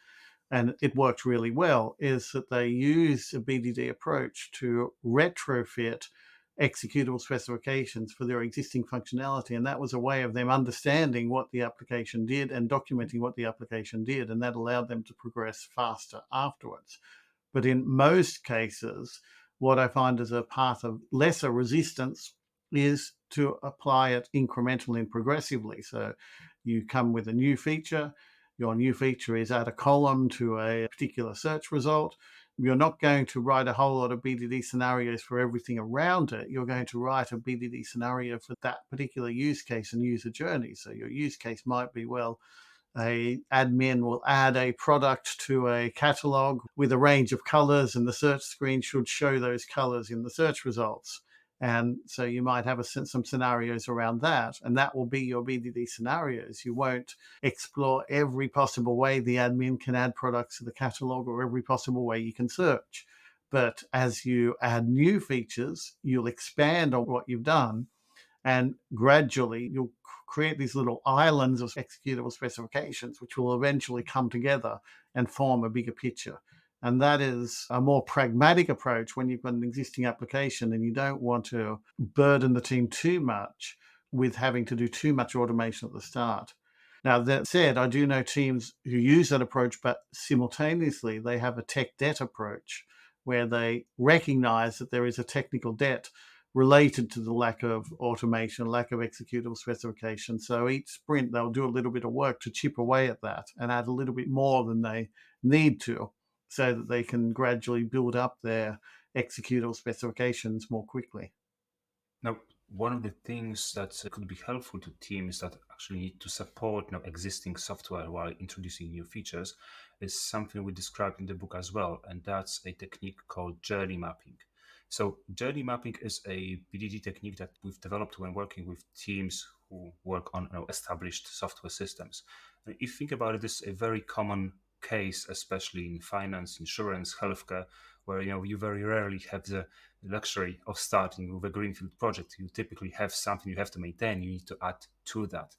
and it worked really well, is that they use a BDD approach to retrofit executable specifications for their existing functionality. And that was a way of them understanding what the application did and documenting what the application did. And that allowed them to progress faster afterwards. But in most cases, what I find as a path of lesser resistance is to apply it incrementally and progressively. So you come with a new feature. Your new feature is add a column to a particular search result. You're not going to write a whole lot of BDD scenarios for everything around it. You're going to write a BDD scenario for that particular use case and user journey. So your use case might be, well, a admin will add a product to a catalog with a range of colors, and the search screen should show those colors in the search results. And so you might have some scenarios around that, and that will be your BDD scenarios. You won't explore every possible way the admin can add products to the catalog or every possible way you can search. But as you add new features, you'll expand on what you've done, and gradually you'll create these little islands of executable specifications, which will eventually come together and form a bigger picture. And that is a more pragmatic approach when you've got an existing application and you don't want to burden the team too much with having to do too much automation at the start. Now, that said, I do know teams who use that approach, but simultaneously they have a tech debt approach where they recognize that there is a technical debt related to the lack of automation, lack of executable specification. So each sprint, they'll do a little bit of work to chip away at that and add a little bit more than they need to so that they can gradually build up their executable specifications more quickly. Now, one of the things that could be helpful to teams that actually need to support existing software while introducing new features is something we described in the book as well, and that's a technique called journey mapping. So journey mapping is a BDD technique that we've developed when working with teams who work on established software systems. And if you think about it, this is a very common case, especially in finance, insurance, healthcare, where you very rarely have the luxury of starting with a greenfield project. You typically have something you have to maintain, you need to add to that.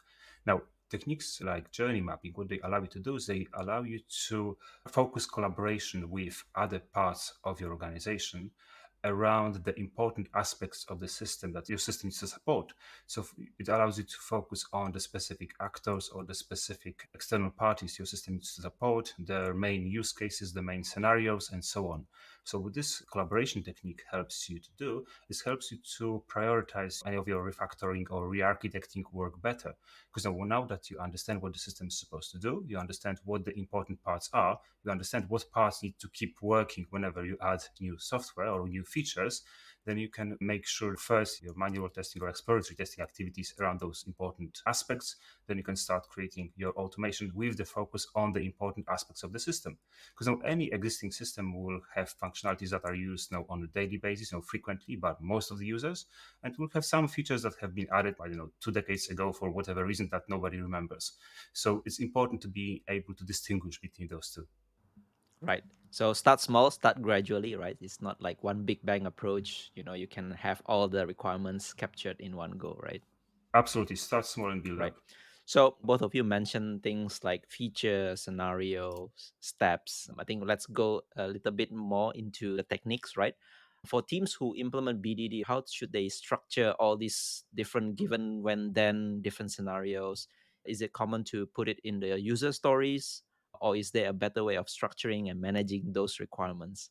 Now, techniques like journey mapping, what they allow you to do is they allow you to focus collaboration with other parts of your organization around the important aspects of the system that your system needs to support. So it allows you to focus on the specific actors or the specific external parties your system needs to support, their main use cases, the main scenarios, and so on. So what this collaboration technique helps you to do is helps you to prioritize any of your refactoring or re-architecting work better. Because now that you understand what the system is supposed to do, you understand what the important parts are, you understand what parts need to keep working whenever you add new software or new features, then you can make sure first your manual testing or exploratory testing activities around those important aspects. Then you can start creating your automation with the focus on the important aspects of the system. Because now any existing system will have functionalities that are used now on a daily basis, frequently by most of the users, and will have some features that have been added by 2 decades ago for whatever reason that nobody remembers. So it's important to be able to distinguish between those two. Right. So start small, start gradually, right? It's not like one big bang approach. You can have all the requirements captured in one go, right? Absolutely. Start small and build Right. up. So both of you mentioned things like feature, scenarios, steps. I think let's go a little bit more into the techniques, right? For teams who implement BDD, how should they structure all these different given, when, then, different scenarios? Is it common to put it in the user stories, or is there a better way of structuring and managing those requirements?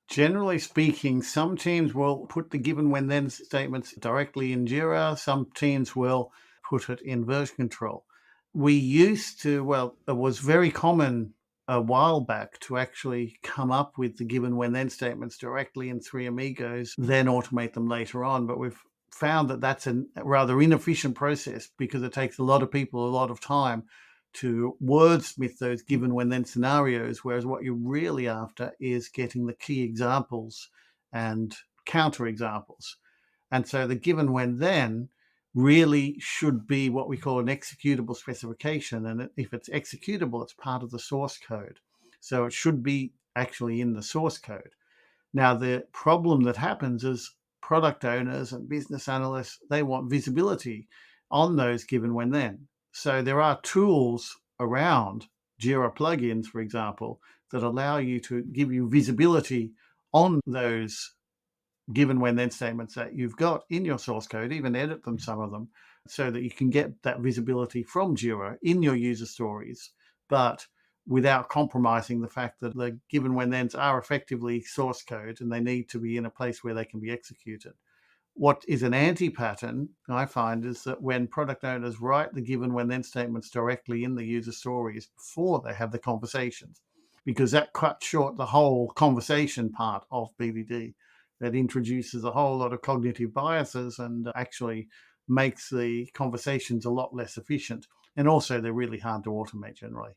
Generally speaking, some teams will put the given when then statements directly in Jira. Some teams will put it in version control. We used to, well, it was very common a while back to actually come up with the given when then statements directly in Three Amigos, then automate them later on. But we've found that that's a rather inefficient process because it takes a lot of people a lot of time to wordsmith those given when then scenarios, whereas what you're really after is getting the key examples and counter examples. And so the given when then really should be what we call an executable specification. And if it's executable, it's part of the source code. So it should be actually in the source code. Now, the problem that happens is product owners and business analysts, they want visibility on those given when then. So there are tools around, Jira plugins, for example, that allow you to give you visibility on those given when then statements that you've got in your source code, even edit them, some of them, so that you can get that visibility from Jira in your user stories, but without compromising the fact that the given when thens are effectively source code and they need to be in a place where they can be executed. What is an anti-pattern, I find, is that when product owners write the given when then statements directly in the user stories before they have the conversations, because that cuts short the whole conversation part of BDD. That introduces a whole lot of cognitive biases and actually makes the conversations a lot less efficient. And also, they're really hard to automate generally.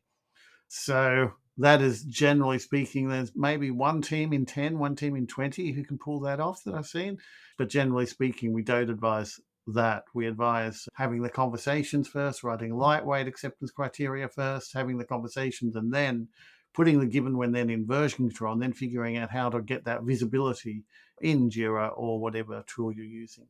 So that is, generally speaking, there's maybe one team in 10, one team in 20 who can pull that off that I've seen. But generally speaking, we don't advise that. We advise having the conversations first, writing lightweight acceptance criteria first, having the conversations, and then putting the given when then in version control, and then figuring out how to get that visibility in Jira or whatever tool you're using.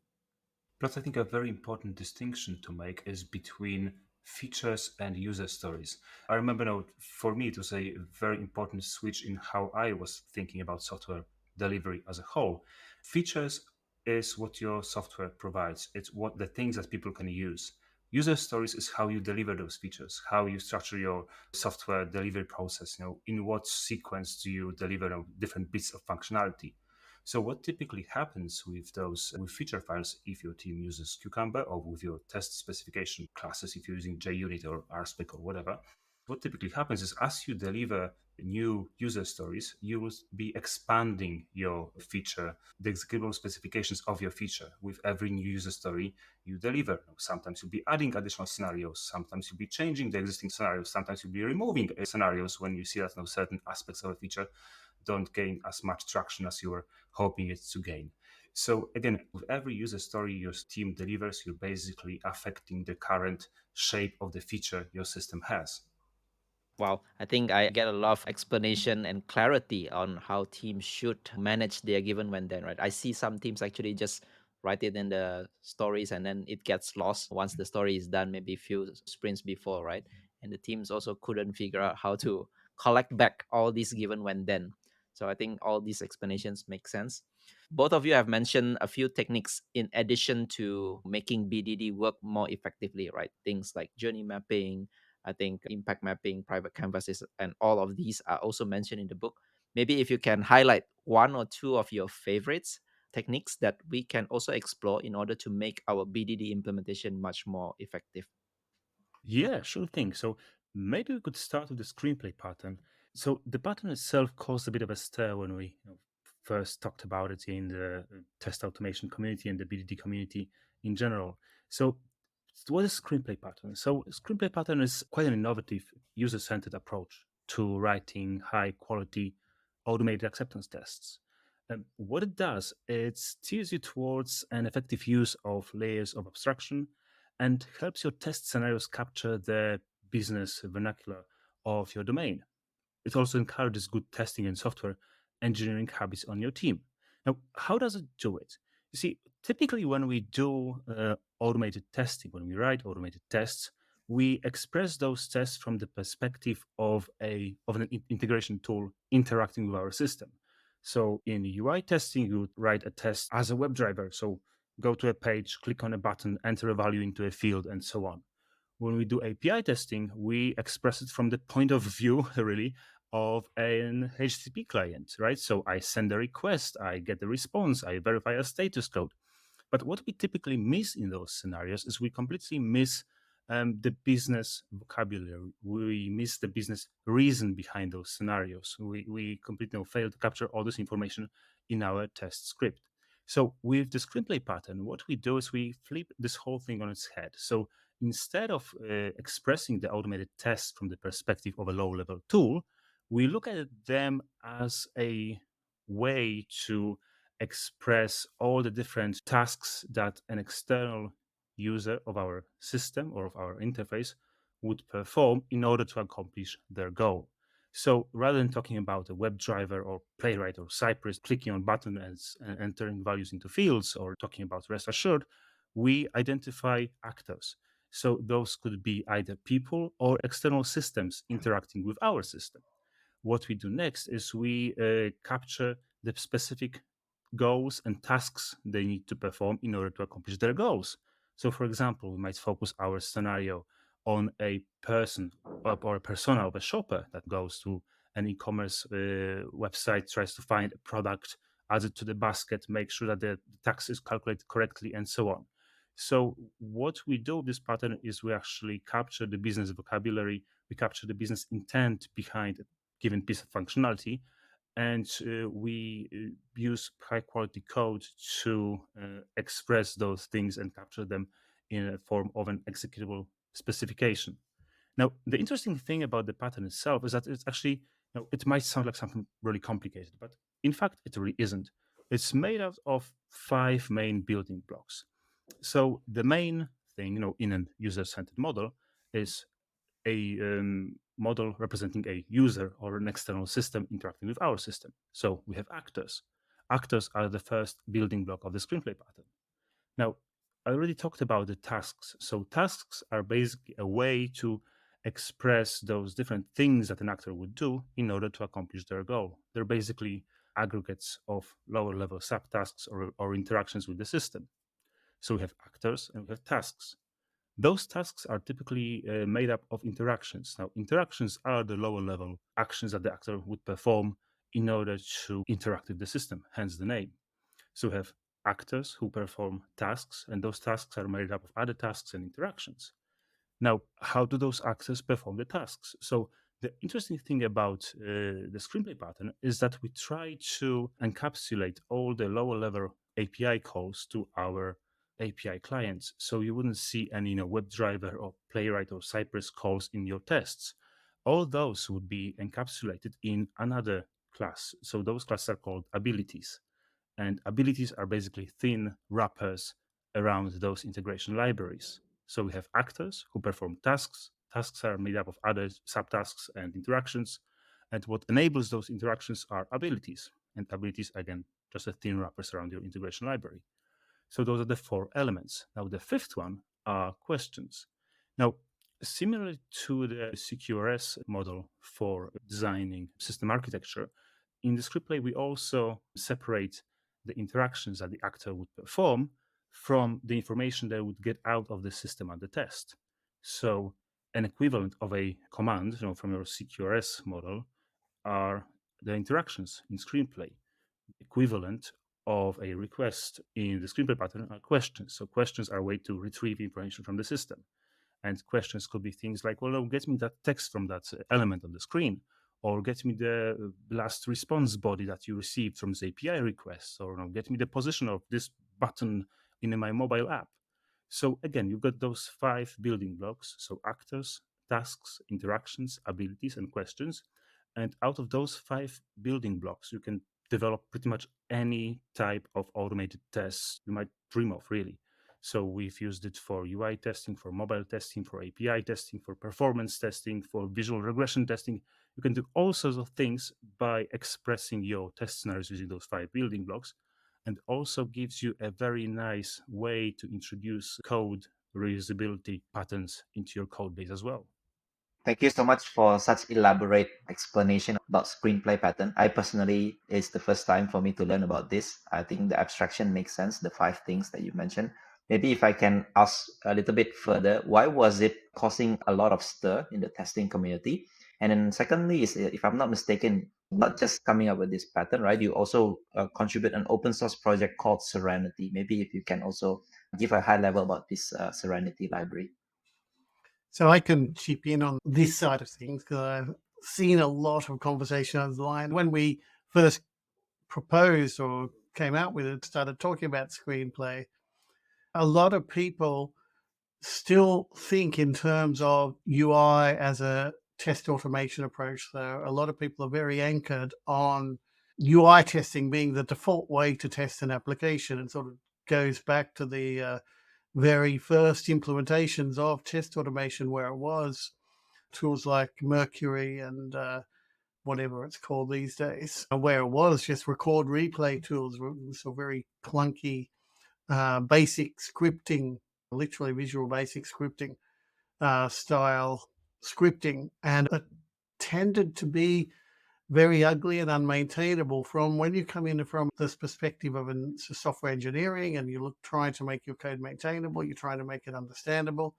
Plus, I think a very important distinction to make is between features and user stories. I remember now, for me, it was a very important switch in how I was thinking about software delivery as a whole. Features is what your software provides. It's what the things that people can use. User stories is how you deliver those features, how you structure your software delivery process. In what sequence do you deliver different bits of functionality? So what typically happens with those with feature files if your team uses Cucumber, or with your test specification classes if you're using JUnit or RSpec or whatever? What typically happens is, as you deliver new user stories, you will be expanding your feature, the executable specifications of your feature with every new user story you deliver. Sometimes you'll be adding additional scenarios, sometimes you'll be changing the existing scenarios, sometimes you'll be removing scenarios when you see that certain aspects of a feature don't gain as much traction as you were hoping it to gain. So again, with every user story your team delivers, you're basically affecting the current shape of the feature your system has. Wow, I think I get a lot of explanation and clarity on how teams should manage their given when then, right? I see some teams actually just write it in the stories and then it gets lost once the story is done, maybe a few sprints before, right? And the teams also couldn't figure out how to collect back all these given when then. So I think all these explanations make sense. Both of you have mentioned a few techniques in addition to making BDD work more effectively, right? Things like journey mapping, I think impact mapping, private canvases, and all of these are also mentioned in the book. Maybe if you can highlight one or two of your favorites techniques that we can also explore in order to make our BDD implementation much more effective. Yeah, sure thing. So maybe we could start with the screenplay pattern. So the pattern itself caused a bit of a stir when we first talked about it in the test automation community and the BDD community in general. So what is screenplay pattern? So screenplay pattern is quite an innovative, user-centered approach to writing high-quality automated acceptance tests. What it does, it steers you towards an effective use of layers of abstraction and helps your test scenarios capture the business vernacular of your domain. It also encourages good testing and software engineering habits on your team. Now, how does it do it? You see, typically when we do automated testing, when we write automated tests, we express those tests from the perspective of an integration tool interacting with our system. So in UI testing, you would write a test as a WebDriver. So go to a page, click on a button, enter a value into a field, and so on. When we do API testing, we express it from the point of view, really, of an HTTP client, right? So I send a request, I get the response, I verify a status code. But what we typically miss in those scenarios is we completely miss the business vocabulary. We miss the business reason behind those scenarios. We completely fail to capture all this information in our test script. So with the screenplay pattern, what we do is we flip this whole thing on its head. So instead of expressing the automated tests from the perspective of a low-level tool, we look at them as a way to express all the different tasks that an external user of our system or of our interface would perform in order to accomplish their goal. So rather than talking about a WebDriver or Playwright or Cypress clicking on button and entering values into fields, or talking about Rest Assured, we identify actors. So those could be either people or external systems interacting with our system. What we do next is we capture the specific goals and tasks they need to perform in order to accomplish their goals. So, for example, we might focus our scenario on a person or a persona of a shopper that goes to an e-commerce website, tries to find a product, adds it to the basket, make sure that the tax is calculated correctly, and so on. So, what we do with this pattern is we actually capture the business vocabulary, we capture the business intent behind a given piece of functionality, and we use high quality code to express those things and capture them in a form of an executable specification. Now, the interesting thing about the pattern itself is that it's actually, it might sound like something really complicated, but in fact, it really isn't. It's made out of 5 main building blocks. So the main thing, in a user-centered model is a model representing a user or an external system interacting with our system. So we have actors. Actors are the first building block of the screenplay pattern. Now, I already talked about the tasks. So tasks are basically a way to express those different things that an actor would do in order to accomplish their goal. They're basically aggregates of lower level subtasks or interactions with the system. So we have actors and we have tasks. Those tasks are typically made up of interactions. Now, interactions are the lower level actions that the actor would perform in order to interact with the system, hence the name. So we have actors who perform tasks, and those tasks are made up of other tasks and interactions. Now, how do those actors perform the tasks? So the interesting thing about the screenplay pattern is that we try to encapsulate all the lower level API calls to our API clients. So you wouldn't see any WebDriver or Playwright or Cypress calls in your tests. All those would be encapsulated in another class. So those classes are called abilities. And abilities are basically thin wrappers around those integration libraries. So we have actors who perform tasks. Tasks are made up of other subtasks and interactions. And what enables those interactions are abilities. And abilities, again, just a thin wrappers around your integration library. So those are the 4 elements. Now, the 5th one are questions. Now, similar to the CQRS model for designing system architecture, in the script we also separate the interactions that the actor would perform from the information they would get out of the system at the test. So an equivalent of a command from your CQRS model are the interactions in Screenplay. Equivalent of a request in the Screenplay pattern are questions. So questions are a way to retrieve information from the system. And questions could be things like, well, get me that text from that element on the screen, or get me the last response body that you received from this API request, or get me the position of this button in my mobile app. So again, you've got those 5 building blocks. So actors, tasks, interactions, abilities, and questions. And out of those 5 building blocks, you can develop pretty much any type of automated tests you might dream of, really. So we've used it for UI testing, for mobile testing, for API testing, for performance testing, for visual regression testing. You can do all sorts of things by expressing your test scenarios using those 5 building blocks, and also gives you a very nice way to introduce code reusability patterns into your code base as well. Thank you so much for such elaborate explanation about screenplay pattern. I personally, it's the first time for me to learn about this. I think the abstraction makes sense, the 5 things that you mentioned. Maybe if I can ask a little bit further, why was it causing a lot of stir in the testing community? And then secondly, is if I'm not mistaken, not just coming up with this pattern, right? You also contribute an open source project called Serenity. Maybe if you can also give a high level about this Serenity library. So I can chip in on this side of things because I've seen a lot of conversation online. When we first proposed or came out with it, started talking about screenplay, a lot of people still think in terms of UI as a test automation approach. So a lot of people are very anchored on UI testing being the default way to test an application, and sort of goes back to the very first implementations of test automation, where it was tools like Mercury and whatever it's called these days, where it was just record replay tools, so very clunky, basic scripting, literally Visual Basic scripting style scripting, and it tended to be very ugly and unmaintainable. From when you come in from this perspective of software engineering and you look trying to make your code maintainable, you try to make it understandable,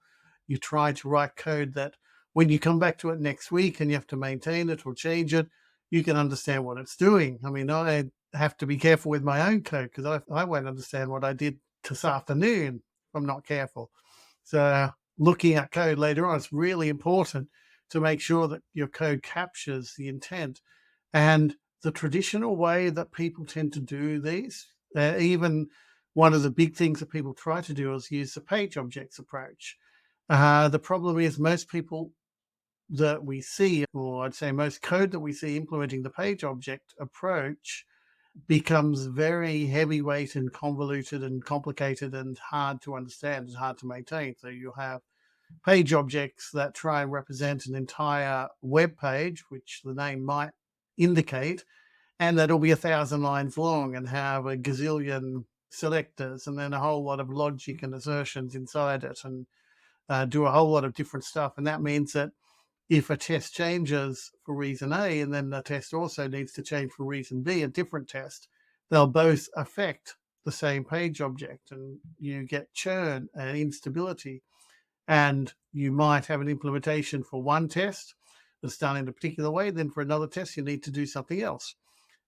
you try to write code that when you come back to it next week and you have to maintain it or change it, you can understand what it's doing. I mean, I have to be careful with my own code because I won't understand what I did this afternoon if I'm not careful. So looking at code later on, it's really important to make sure that your code captures the intent. And the traditional way that people tend to do these, even one of the big things that people try to do is use the page objects approach. The problem is most people that we see, or I'd say most code that we see implementing the page object approach, becomes very heavyweight and convoluted and complicated and hard to understand and hard to maintain. So you have page objects that try and represent an entire web page, which the name might indicate, and that'll be 1,000 lines long and have a gazillion selectors and then a whole lot of logic and assertions inside it, and do a whole lot of different stuff. And that means that if a test changes for reason A and then the test also needs to change for reason B, a different test, they'll both affect the same page object, and you get churn and instability. And you might have an implementation for one test that's done in a particular way, then for another test you need to do something else.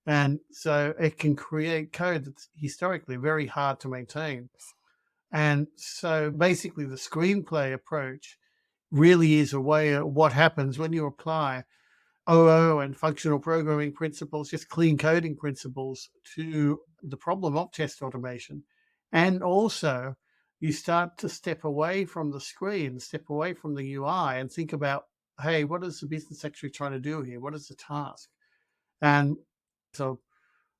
And so it can create code that's historically very hard to maintain. And so basically the screenplay approach really is a way of what happens when you apply OO and functional programming principles, just clean coding principles, to the problem of test automation. And also you start to step away from the screen, step away from the UI and think about, hey, what is the business actually trying to do here? What is the task? And so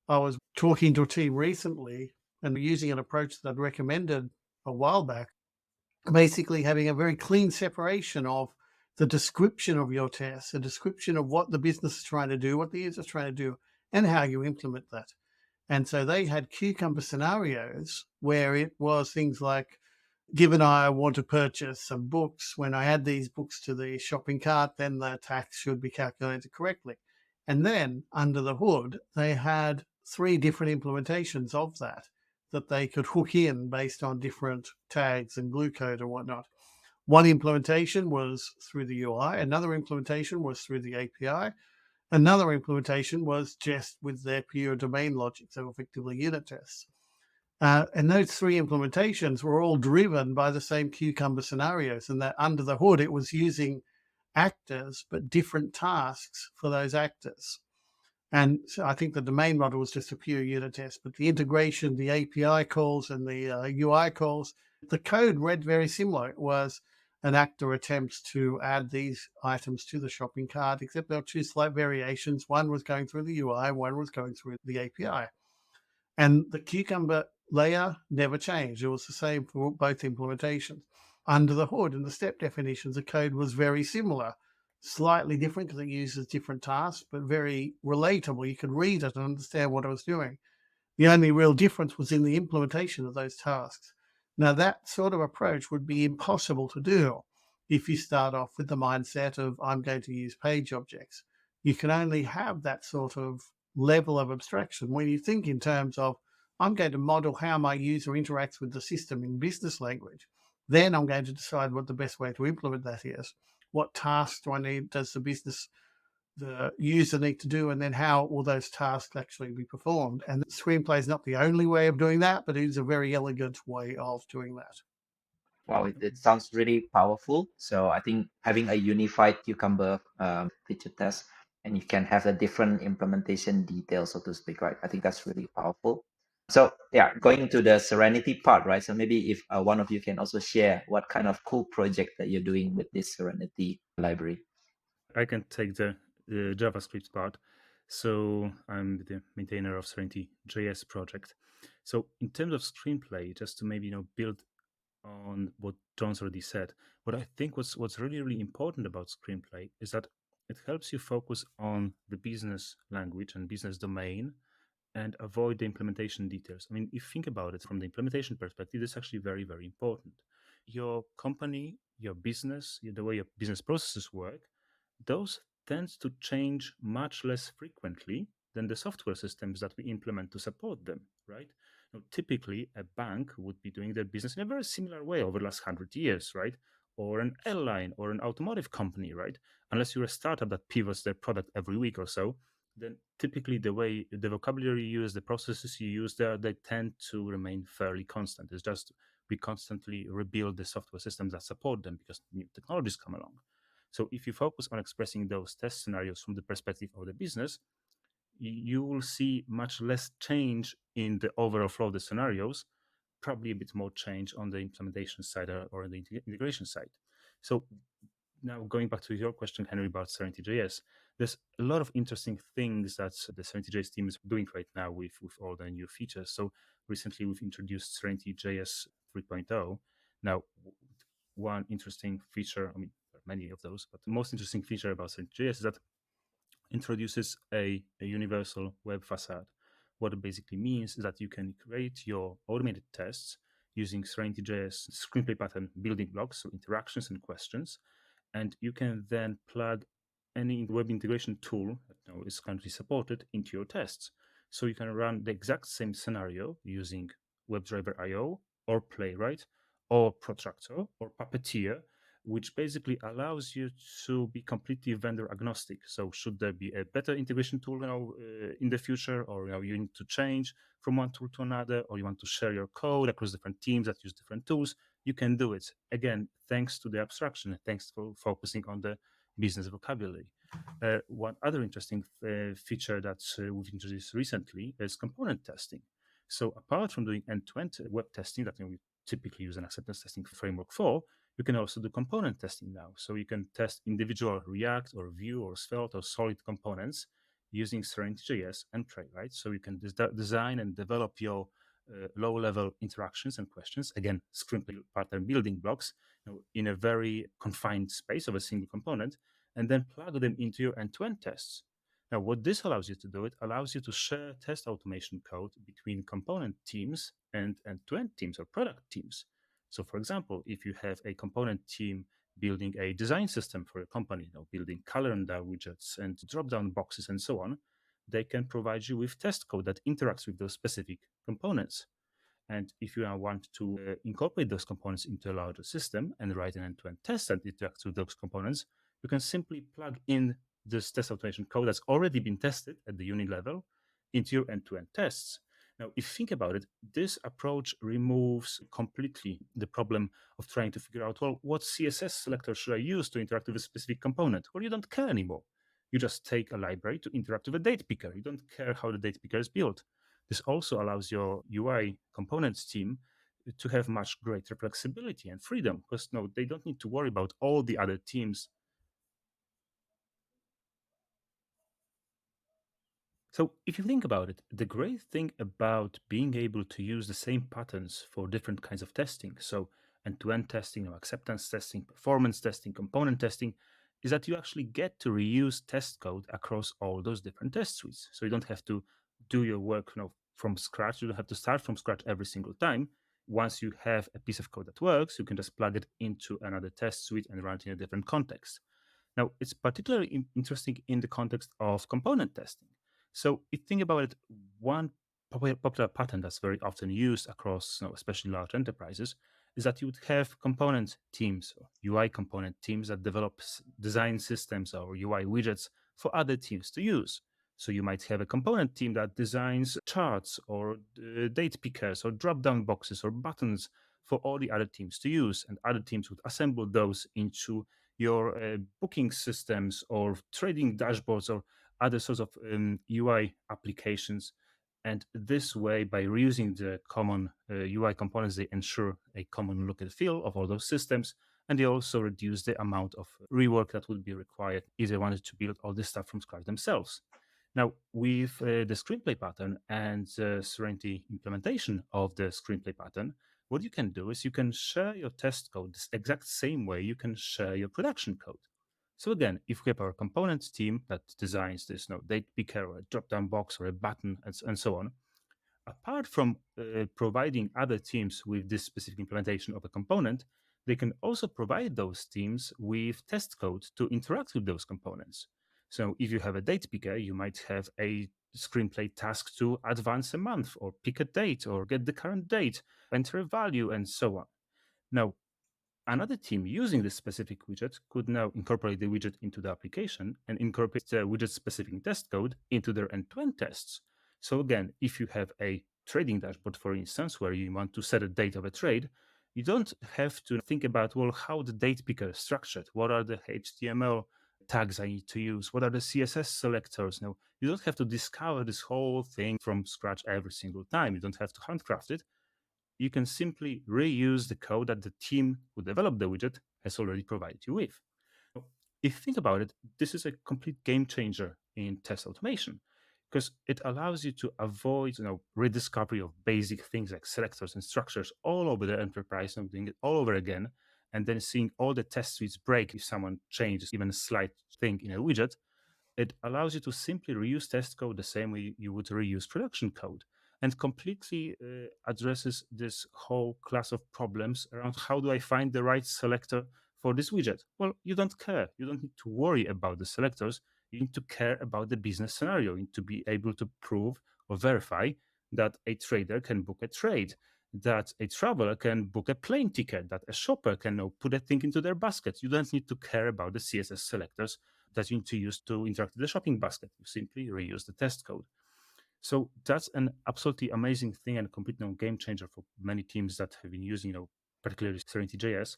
I was talking to a team recently and using an approach that I'd recommended a while back, basically having a very clean separation of the description of your test, a description of what the business is trying to do, what the user is trying to do, and how you implement that. And so they had cucumber scenarios where it was things like, given I want to purchase some books, when I add these books to the shopping cart, then the tax should be calculated correctly. And then under the hood, they had 3 different implementations of that they could hook in based on different tags and glue code and whatnot. One implementation was through the UI, another implementation was through the API, another implementation was just with their pure domain logic, so effectively unit tests. And those 3 implementations were all driven by the same cucumber scenarios, and that under the hood it was using actors, but different tasks for those actors. And so I think the domain model was just a pure unit test, but the integration, the API calls and the UI calls, the code read very similar. It was an actor attempts to add these items to the shopping cart, except there were 2 slight variations. One was going through the UI, one was going through the API. And the cucumber layer never changed. It was the same for both implementations. Under the hood and the step definitions, the code was very similar. Slightly different because it uses different tasks, but very relatable. You could read it and understand what it was doing. The only real difference was in the implementation of those tasks. Now, that sort of approach would be impossible to do if you start off with the mindset of, I'm going to use page objects. You can only have that sort of level of abstraction when you think in terms of, I'm going to model how my user interacts with the system in business language. Then I'm going to decide what the best way to implement that is. What tasks does the user need to do, and then how will those tasks actually be performed? And Screenplay is not the only way of doing that, but it is a very elegant way of doing that. Wow, it sounds really powerful. So I think having a unified Cucumber feature test, and you can have the different implementation details, so to speak, right? I think that's really powerful. So yeah, going into the Serenity part, right? So maybe if one of you can also share what kind of cool project that you're doing with this Serenity library. I can take the JavaScript part. So I'm the maintainer of Serenity JS project. So in terms of Screenplay, just to maybe build on what John's already said, what I think what's really important about Screenplay is that It helps you focus on the business language and business domain and avoid the implementation details. I mean, if you think about it from the implementation perspective, it's actually very, very important. Your company, your business, the way your business processes work, those tend to change much less frequently than the software systems that we implement to support them, right? Now, typically, a bank would be doing their business in a very similar way over the last 100 years, right? Or an airline or an automotive company, right? Unless you're a startup that pivots their product every week or so, then typically the way the vocabulary you use, the processes you use there, they tend to remain fairly constant. It's just we constantly rebuild the software systems that support them because new technologies come along. So if you focus on expressing those test scenarios from the perspective of the business, you will see much less change in the overall flow of the scenarios, probably a bit more change on the implementation side or the integration side. So now going back to your question, Henry, about Serenity JS, there's a lot of interesting things that the Serenity JS team is doing right now with all the new features. So recently we've introduced Serenity JS 3.0. Now, one interesting feature, I mean, there are many of those, but the most interesting feature about Serenity JS is that introduces a universal web facade. What it basically means is that you can create your automated tests using Serenity JS Screenplay Pattern building blocks, so interactions and questions, and you can then plug any web integration tool that is currently supported into your tests. So you can run the exact same scenario using WebDriver IO or Playwright or Protractor or Puppeteer, which basically allows you to be completely vendor agnostic. So should there be a better integration tool in the future, or you need to change from one tool to another, or you want to share your code across different teams that use different tools, you can do it. Again, thanks to the abstraction, thanks for focusing on the business vocabulary. One other interesting feature that we've introduced recently is component testing. So apart from doing end-to-end web testing that we typically use an acceptance testing framework for, you can also do component testing now. So you can test individual React or Vue or Svelte or Solid components using Serenity JS and Playwright. So you can design and develop your low-level interactions and questions, again, Screenplay Pattern building blocks, in a very confined space of a single component, and then plug them into your end-to-end tests. Now, what this allows you to do, it allows you to share test automation code between component teams and end-to-end teams or product teams. So, for example, if you have a component team building a design system for a company, building calendar widgets and drop-down boxes and so on, they can provide you with test code that interacts with those specific components. And if you want to incorporate those components into a larger system and write an end-to-end test that interacts with those components, you can simply plug in this test automation code that's already been tested at the unit level into your end-to-end tests. Now, if you think about it, this approach removes completely the problem of trying to figure out, well, what CSS selector should I use to interact with a specific component? Well, you don't care anymore. You just take a library to interact with a date picker. You don't care how the date picker is built. This also allows your UI components team to have much greater flexibility and freedom because they don't need to worry about all the other teams. So if you think about it, the great thing about being able to use the same patterns for different kinds of testing, so end-to-end testing, acceptance testing, performance testing, component testing, is that you actually get to reuse test code across all those different test suites. So you don't have to do your work from scratch. You don't have to start from scratch every single time. Once you have a piece of code that works, you can just plug it into another test suite and run it in a different context. Now, it's particularly interesting in the context of component testing. So if you think about it, one popular pattern that's very often used across, especially large enterprises, is that you would have component teams, or UI component teams that develop design systems or UI widgets for other teams to use. So you might have a component team that designs charts or date pickers or drop-down boxes or buttons for all the other teams to use, and other teams would assemble those into your booking systems or trading dashboards or other sorts of UI applications. And this way, by reusing the common UI components, they ensure a common look and feel of all those systems. And they also reduce the amount of rework that would be required if they wanted to build all this stuff from scratch themselves. Now, with the Screenplay pattern and the Serenity implementation of the Screenplay pattern, what you can do is you can share your test code this exact same way you can share your production code. So again, if we have our components team that designs this date picker or a drop-down box or a button and so on, apart from providing other teams with this specific implementation of a component, they can also provide those teams with test code to interact with those components. So if you have a date picker, you might have a screenplay task to advance a month or pick a date or get the current date, enter a value, and so on. Now, another team using this specific widget could now incorporate the widget into the application and incorporate the widget specific test code into their end-to-end tests. So again, if you have a trading dashboard, for instance, where you want to set a date of a trade, you don't have to think about, well, how the date picker is structured. What are the HTML tags I need to use? What are the CSS selectors? Now, you don't have to discover this whole thing from scratch every single time. You don't have to handcraft it. You can simply reuse the code that the team who developed the widget has already provided you with. If you think about it, this is a complete game changer in test automation because it allows you to avoid rediscovery of basic things like selectors and structures all over the enterprise and doing it all over again, and then seeing all the test suites break if someone changes even a slight thing in a widget. It allows you to simply reuse test code the same way you would reuse production code, and completely addresses this whole class of problems around how do I find the right selector for this widget. Well, you don't care. You don't need to worry about the selectors. You need to care about the business scenario. You need to be able to prove or verify that a trader can book a trade, that a traveler can book a plane ticket, that a shopper can now put a thing into their basket. You don't need to care about the CSS selectors that you need to use to interact with the shopping basket. You simply reuse the test code. So that's an absolutely amazing thing and a complete game changer for many teams that have been using, particularly Serenity JS.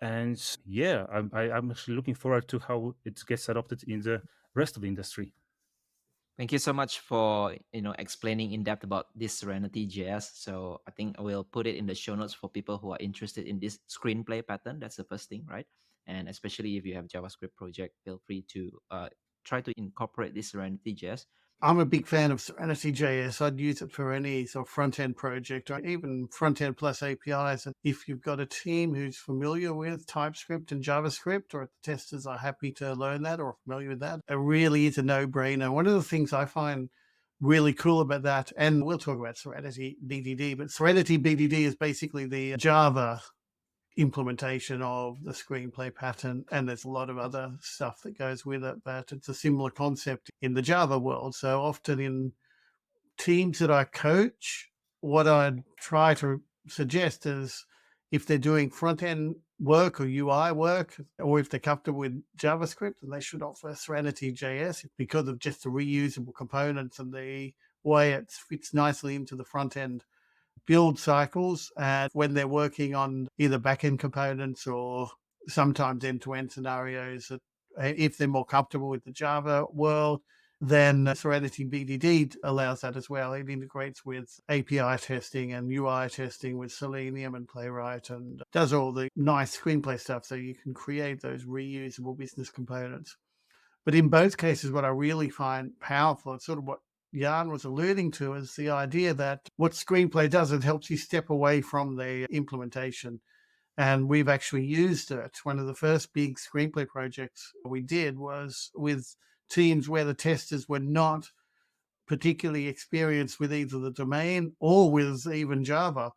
And yeah, I'm actually looking forward to how it gets adopted in the rest of the industry. Thank you so much for explaining in depth about this Serenity JS. So I think I will put it in the show notes for people who are interested in this screenplay pattern. That's the first thing, right? And especially if you have JavaScript project, feel free to try to incorporate this Serenity JS. I'm a big fan of Serenity JS. I'd use it for any sort of front-end project or even front-end plus APIs. And if you've got a team who's familiar with TypeScript and JavaScript, or if the testers are happy to learn that or familiar with that, it really is a no-brainer. One of the things I find really cool about that, and we'll talk about Serenity BDD, but Serenity BDD is basically the Java implementation of the screenplay pattern, and there's a lot of other stuff that goes with it, but it's a similar concept in the Java world. So often in teams that I coach, what I'd try to suggest is if they're doing front-end work or UI work, or if they're comfortable with JavaScript, then they should offer Serenity JS because of just the reusable components and the way it fits nicely into the front-end build cycles, and when they're working on either back-end components or sometimes end-to-end scenarios, that if they're more comfortable with the Java world, then Serenity BDD allows that as well. It integrates with API testing and UI testing with Selenium and Playwright, and does all the nice screenplay stuff so you can create those reusable business components. But in both cases, what I really find powerful, it's sort of what Jan was alluding to, is the idea that what Screenplay does, it helps you step away from the implementation. And we've actually used it. One of the first big Screenplay projects we did was with teams where the testers were not particularly experienced with either the domain or with even Java.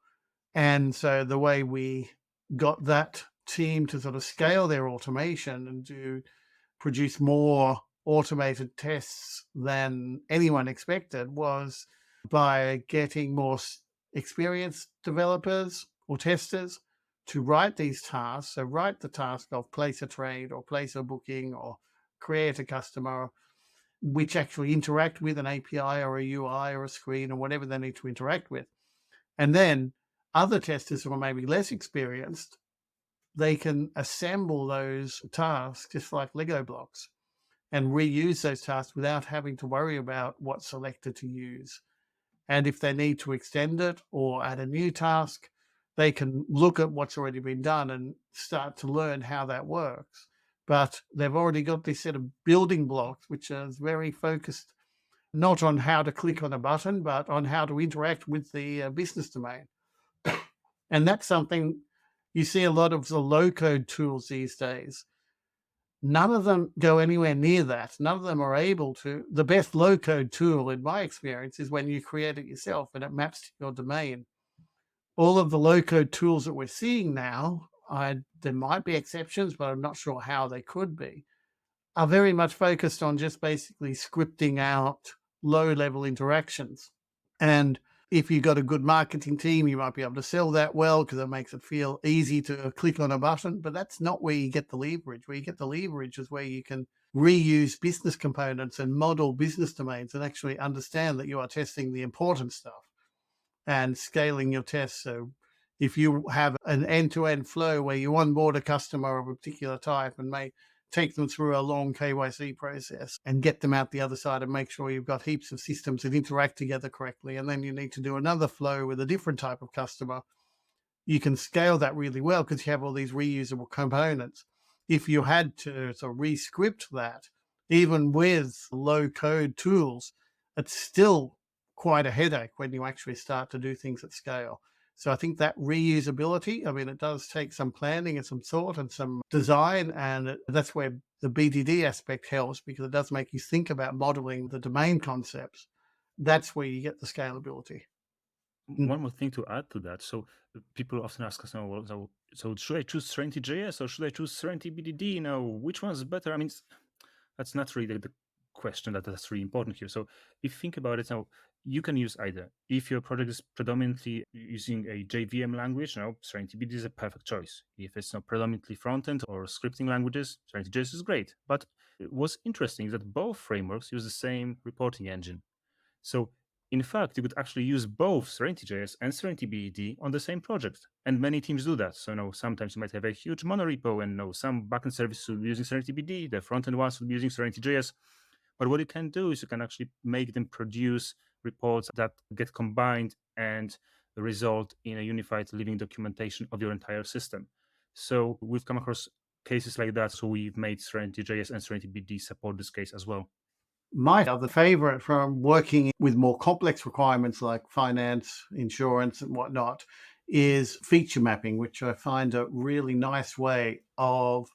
And so the way we got that team to sort of scale their automation and to produce more automated tests than anyone expected was by getting more experienced developers or testers to write these tasks. So write the task of place a trade or place a booking or create a customer, which actually interact with an API or a UI or a screen or whatever they need to interact with. And then other testers who are maybe less experienced, they can assemble those tasks just like Lego blocks and reuse those tasks without having to worry about what selector to use. And if they need to extend it or add a new task, they can look at what's already been done and start to learn how that works. But they've already got this set of building blocks, which is very focused not on how to click on a button, but on how to interact with the business domain. And that's something you see a lot of the low-code tools these days. None of them go anywhere near that. None of them are able to. The best low-code tool, in my experience, is when you create it yourself and it maps to your domain. All of the low-code tools that we're seeing now, there might be exceptions, but I'm not sure how they could be, are very much focused on just basically scripting out low-level interactions. And if you've got a good marketing team, you might be able to sell that well because it makes it feel easy to click on a button. But that's not where you get the leverage. Where you get the leverage is where you can reuse business components and model business domains and actually understand that you are testing the important stuff and scaling your tests. So if you have an end-to-end flow where you onboard a customer of a particular type and may take them through a long KYC process and get them out the other side and make sure you've got heaps of systems that interact together correctly, and then you need to do another flow with a different type of customer, you can scale that really well because you have all these reusable components. If you had to sort of re-script that, even with low-code tools, it's still quite a headache when you actually start to do things at scale. So I think that reusability, I mean, it does take some planning and some thought and some design, and that's where the BDD aspect helps because it does make you think about modeling the domain concepts. That's where you get the scalability. One more thing to add to that. So people often ask us, well, so should I choose Serenity JS or should I choose Serenity BDD? Which one's better? I mean, that's not really the question that's really important here. So if you think about it now, you can use either. If your project is predominantly using a JVM language, Serenity BDD is a perfect choice. If it's not predominantly front-end or scripting languages, Serenity JS is great. But what's interesting is that both frameworks use the same reporting engine. So in fact, you could actually use both Serenity JS and Serenity BDD on the same project. And many teams do that. So sometimes you might have a huge monorepo and some backend service will be using Serenity BDD, the front-end ones will be using Serenity JS. But what you can do is you can actually make them produce reports that get combined and result in a unified living documentation of your entire system. So we've come across cases like that. So we've made Serenity JS and Serenity BDD support this case as well. My other favorite from working with more complex requirements like finance, insurance, and whatnot is feature mapping, which I find a really nice way of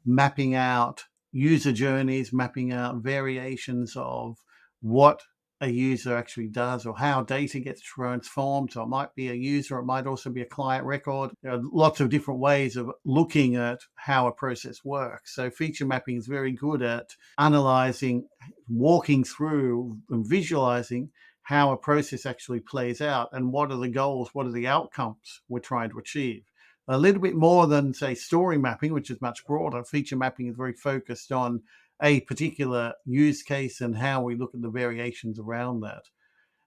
mapping out user journeys, mapping out variations of what a user actually does or how data gets transformed. So it might be a user, it might also be a client record. There are lots of different ways of looking at how a process works. So feature mapping is very good at analyzing, walking through and visualizing how a process actually plays out and what are the goals, what are the outcomes we're trying to achieve. A little bit more than, say, story mapping, which is much broader. Feature mapping is very focused on a particular use case and how we look at the variations around that.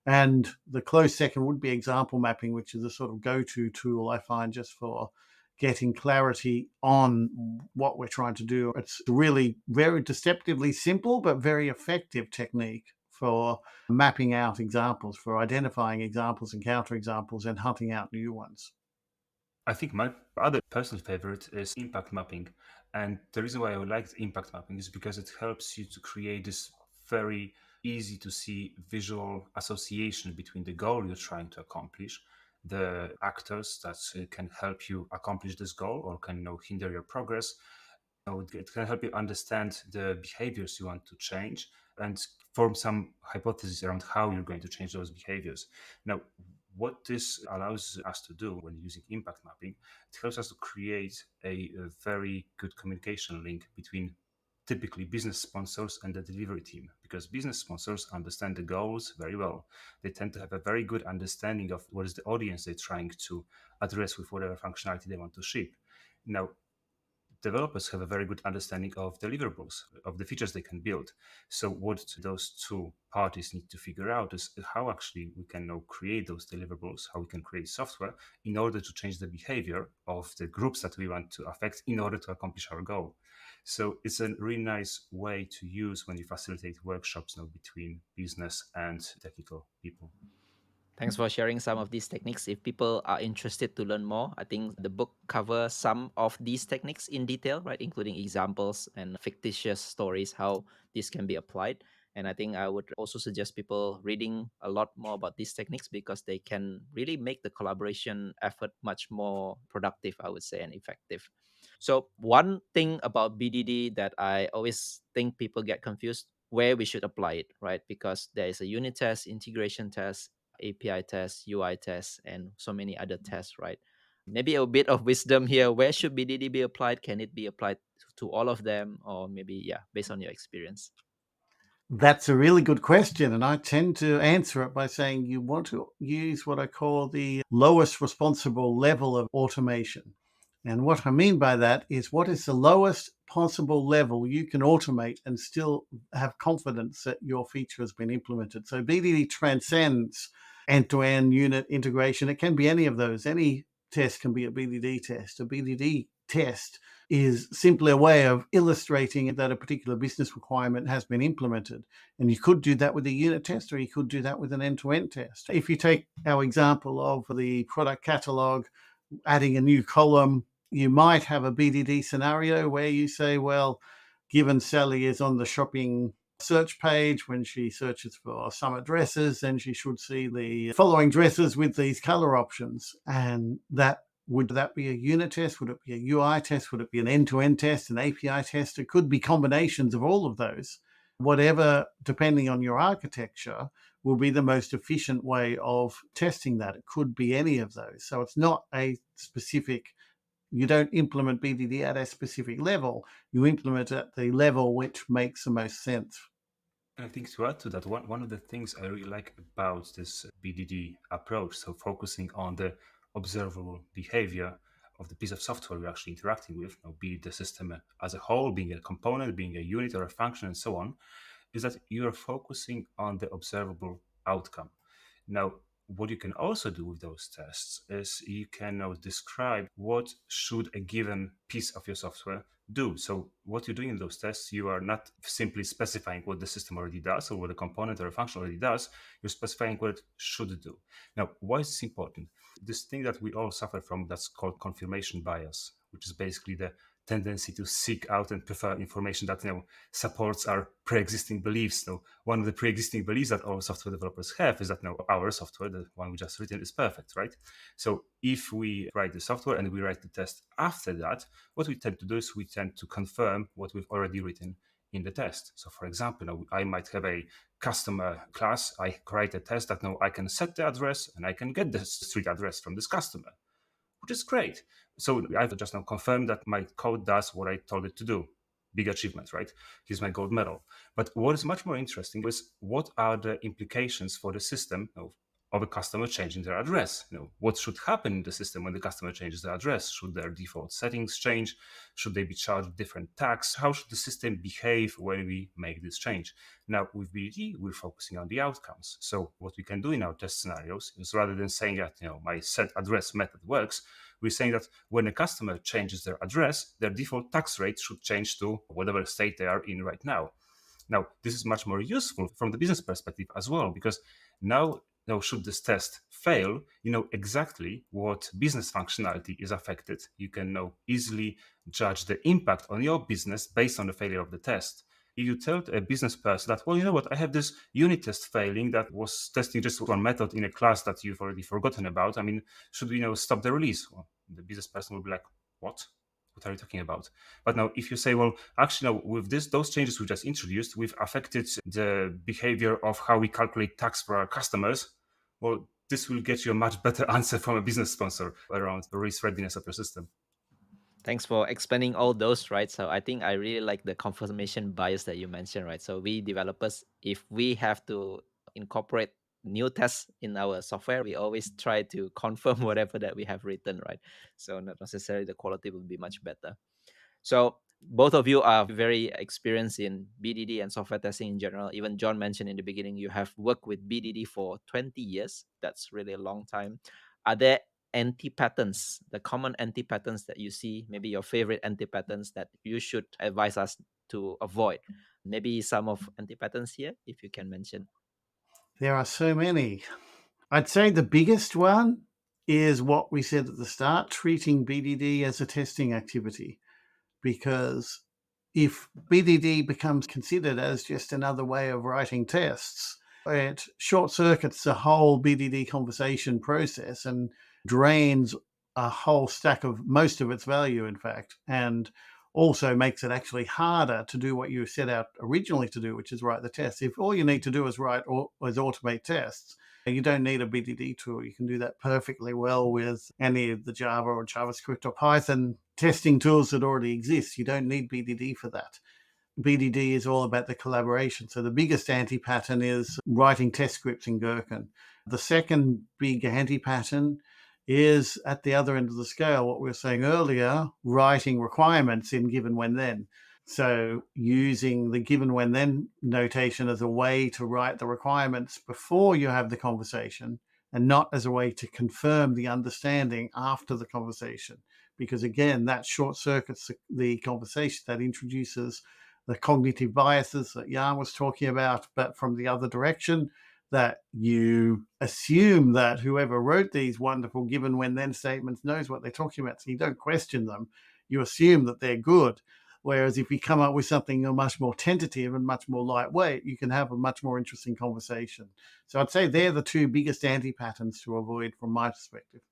And the close second would be example mapping, which is a sort of go-to tool I find just for getting clarity on what we're trying to do. It's really very deceptively simple, but very effective technique for mapping out examples, for identifying examples and counterexamples and hunting out new ones. I think my other personal favorite is impact mapping. And the reason why I like impact mapping is because it helps you to create this very easy to see visual association between the goal you're trying to accomplish, the actors that can help you accomplish this goal or can hinder your progress. It can help you understand the behaviors you want to change and form some hypotheses around how you're going to change those behaviors. Now, what this allows us to do when using impact mapping, it helps us to create a very good communication link between typically business sponsors and the delivery team, because business sponsors understand the goals very well. They tend to have a very good understanding of what is the audience they're trying to address with whatever functionality they want to ship. Now, developers have a very good understanding of deliverables, of the features they can build. So what those two parties need to figure out is how actually we can now create those deliverables, how we can create software in order to change the behavior of the groups that we want to affect in order to accomplish our goal. So it's a really nice way to use when you facilitate workshops now between business and technical people. Thanks for sharing some of these techniques. If people are interested to learn more, I think the book covers some of these techniques in detail, right? Including examples and fictitious stories, how this can be applied. And I think I would also suggest people reading a lot more about these techniques because they can really make the collaboration effort much more productive, I would say, and effective. So one thing about BDD that I always think people get confused where we should apply it, right? Because there is a unit test, integration test, API test, UI test, and so many other tests, right? Maybe a bit of wisdom here. Where should BDD be applied? Can it be applied to all of them, or maybe based on your experience? That's a really good question, and I tend to answer it by saying you want to use what I call the lowest responsible level of automation. And what I mean by that is what is the lowest possible level you can automate and still have confidence that your feature has been implemented. So BDD transcends end-to-end unit integration. It can be any of those. Any test can be a BDD test. A BDD test is simply a way of illustrating that a particular business requirement has been implemented. And you could do that with a unit test, or you could do that with an end-to-end test. If you take our example of the product catalog, adding a new column, you might have a BDD scenario where you say, well, given Sally is on the shopping search page, when she searches for summer dresses, then she should see the following dresses with these color options. And would that be a unit test? Would it be a UI test? Would it be an end-to-end test, an API test? It could be combinations of all of those. Whatever, depending on your architecture, will be the most efficient way of testing that. It could be any of those. So it's not a specific, you don't implement BDD at a specific level. You implement it at the level which makes the most sense. And I think to add to that, one of the things I really like about this BDD approach, so focusing on the observable behavior of the piece of software we're actually interacting with, be it the system as a whole, being a component, being a unit or a function, and so on, is that you are focusing on the observable outcome. Now, what you can also do with those tests is you can now describe what should a given piece of your software do. So what you're doing in those tests, you are not simply specifying what the system already does or what a component or a function already does. You're specifying what it should do. Now, why is this important? This thing that we all suffer from that's called confirmation bias, which is basically the tendency to seek out and prefer information that supports our pre-existing beliefs. So one of the pre-existing beliefs that all software developers have is that our software, the one we just written, is perfect, right? So if we write the software and we write the test after that, what we tend to do is we tend to confirm what we've already written in the test. So for example, I might have a customer class. I write a test that now I can set the address and I can get the street address from this customer, which is great. So I've just now confirmed that my code does what I told it to do. Big achievement, right? Here's my gold medal. But what is much more interesting is what are the implications for the system of a customer changing their address? What should happen in the system when the customer changes their address? Should their default settings change? Should they be charged different tax? How should the system behave when we make this change? Now, with BDD, we're focusing on the outcomes. So what we can do in our test scenarios is, rather than saying that my set address method works, we're saying that when a customer changes their address, their default tax rate should change to whatever state they are in right now. Now, this is much more useful from the business perspective as well, because now should this test fail, you know exactly what business functionality is affected. You can now easily judge the impact on your business based on the failure of the test. If you tell a business person that, well, you know what, I have this unit test failing that was testing just one method in a class that you've already forgotten about. I mean, should we stop the release? Well, the business person will be like, what? What are you talking about? But now, if you say, well, actually, now with those changes we just introduced, we've affected the behavior of how we calculate tax for our customers. Well, this will get you a much better answer from a business sponsor around the release readiness of your system. Thanks for explaining all those, right? So I think I really like the confirmation bias that you mentioned, right? So we developers, if we have to incorporate new tests in our software, we always try to confirm whatever that we have written, right? So not necessarily the quality will be much better. So both of you are very experienced in BDD and software testing in general. Even John mentioned in the beginning, you have worked with BDD for 20 years. That's really a long time. Are there anti-patterns, the common anti-patterns that you see, maybe your favorite anti-patterns that you should advise us to avoid? Maybe some of anti-patterns here, if you can mention. There are so many. I'd say the biggest one is what we said at the start, treating BDD as a testing activity. Because if BDD becomes considered as just another way of writing tests, it short circuits the whole BDD conversation process and drains a whole stack of most of its value, in fact, and also makes it actually harder to do what you set out originally to do, which is write the tests. If all you need to do is automate tests, you don't need a BDD tool. You can do that perfectly well with any of the Java or JavaScript or Python testing tools that already exist. You don't need BDD for that. BDD is all about the collaboration. So the biggest anti-pattern is writing test scripts in Gherkin. The second big anti-pattern is at the other end of the scale, what we were saying earlier, writing requirements in given when then. So using the given when then notation as a way to write the requirements before you have the conversation, and not as a way to confirm the understanding after the conversation. Because again, that short circuits the conversation, that introduces the cognitive biases that Jan was talking about, but from the other direction, that you assume that whoever wrote these wonderful given when then statements knows what they're talking about. So you don't question them. You assume that they're good. Whereas if you come up with something much more tentative and much more lightweight, you can have a much more interesting conversation. So I'd say they're the two biggest anti-patterns to avoid from my perspective.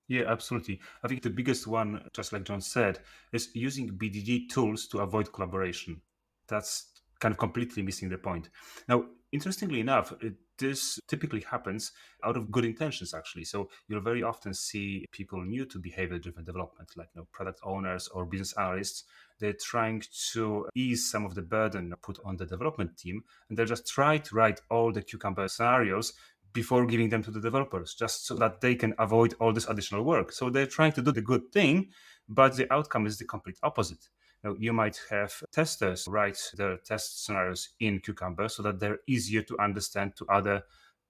Yeah, absolutely. I think the biggest one, just like John said, is using BDD tools to avoid collaboration. That's kind of completely missing the point. Now, interestingly enough, this typically happens out of good intentions, actually. So you'll very often see people new to behavior-driven development, like product owners or business analysts. They're trying to ease some of the burden put on the development team, and they'll just try to write all the cucumber scenarios before giving them to the developers, just so that they can avoid all this additional work. So they're trying to do the good thing, but the outcome is the complete opposite. Now, you might have testers write their test scenarios in Cucumber so that they're easier to understand to other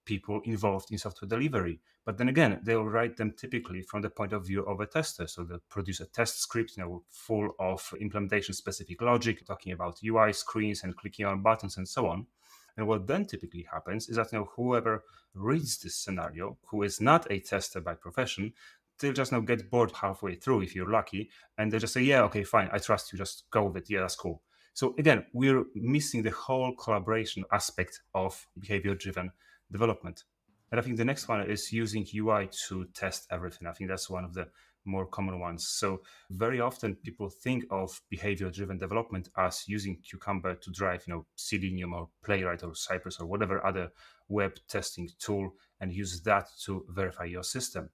people involved in software delivery. But then again, they'll write them typically from the point of view of a tester. So they'll produce a test script, full of implementation specific logic, talking about UI screens and clicking on buttons and so on. And what then typically happens is that whoever reads this scenario, who is not a tester by profession, they'll just get bored halfway through if you're lucky, and they just say, "Yeah, okay, fine, I trust you. Just go with it. Yeah, that's cool." So again, we're missing the whole collaboration aspect of behavior-driven development. And I think the next one is using UI to test everything. I think that's one of the more common ones. So very often people think of behavior-driven development as using Cucumber to drive, Selenium or Playwright or Cypress or whatever other web testing tool, and use that to verify your system.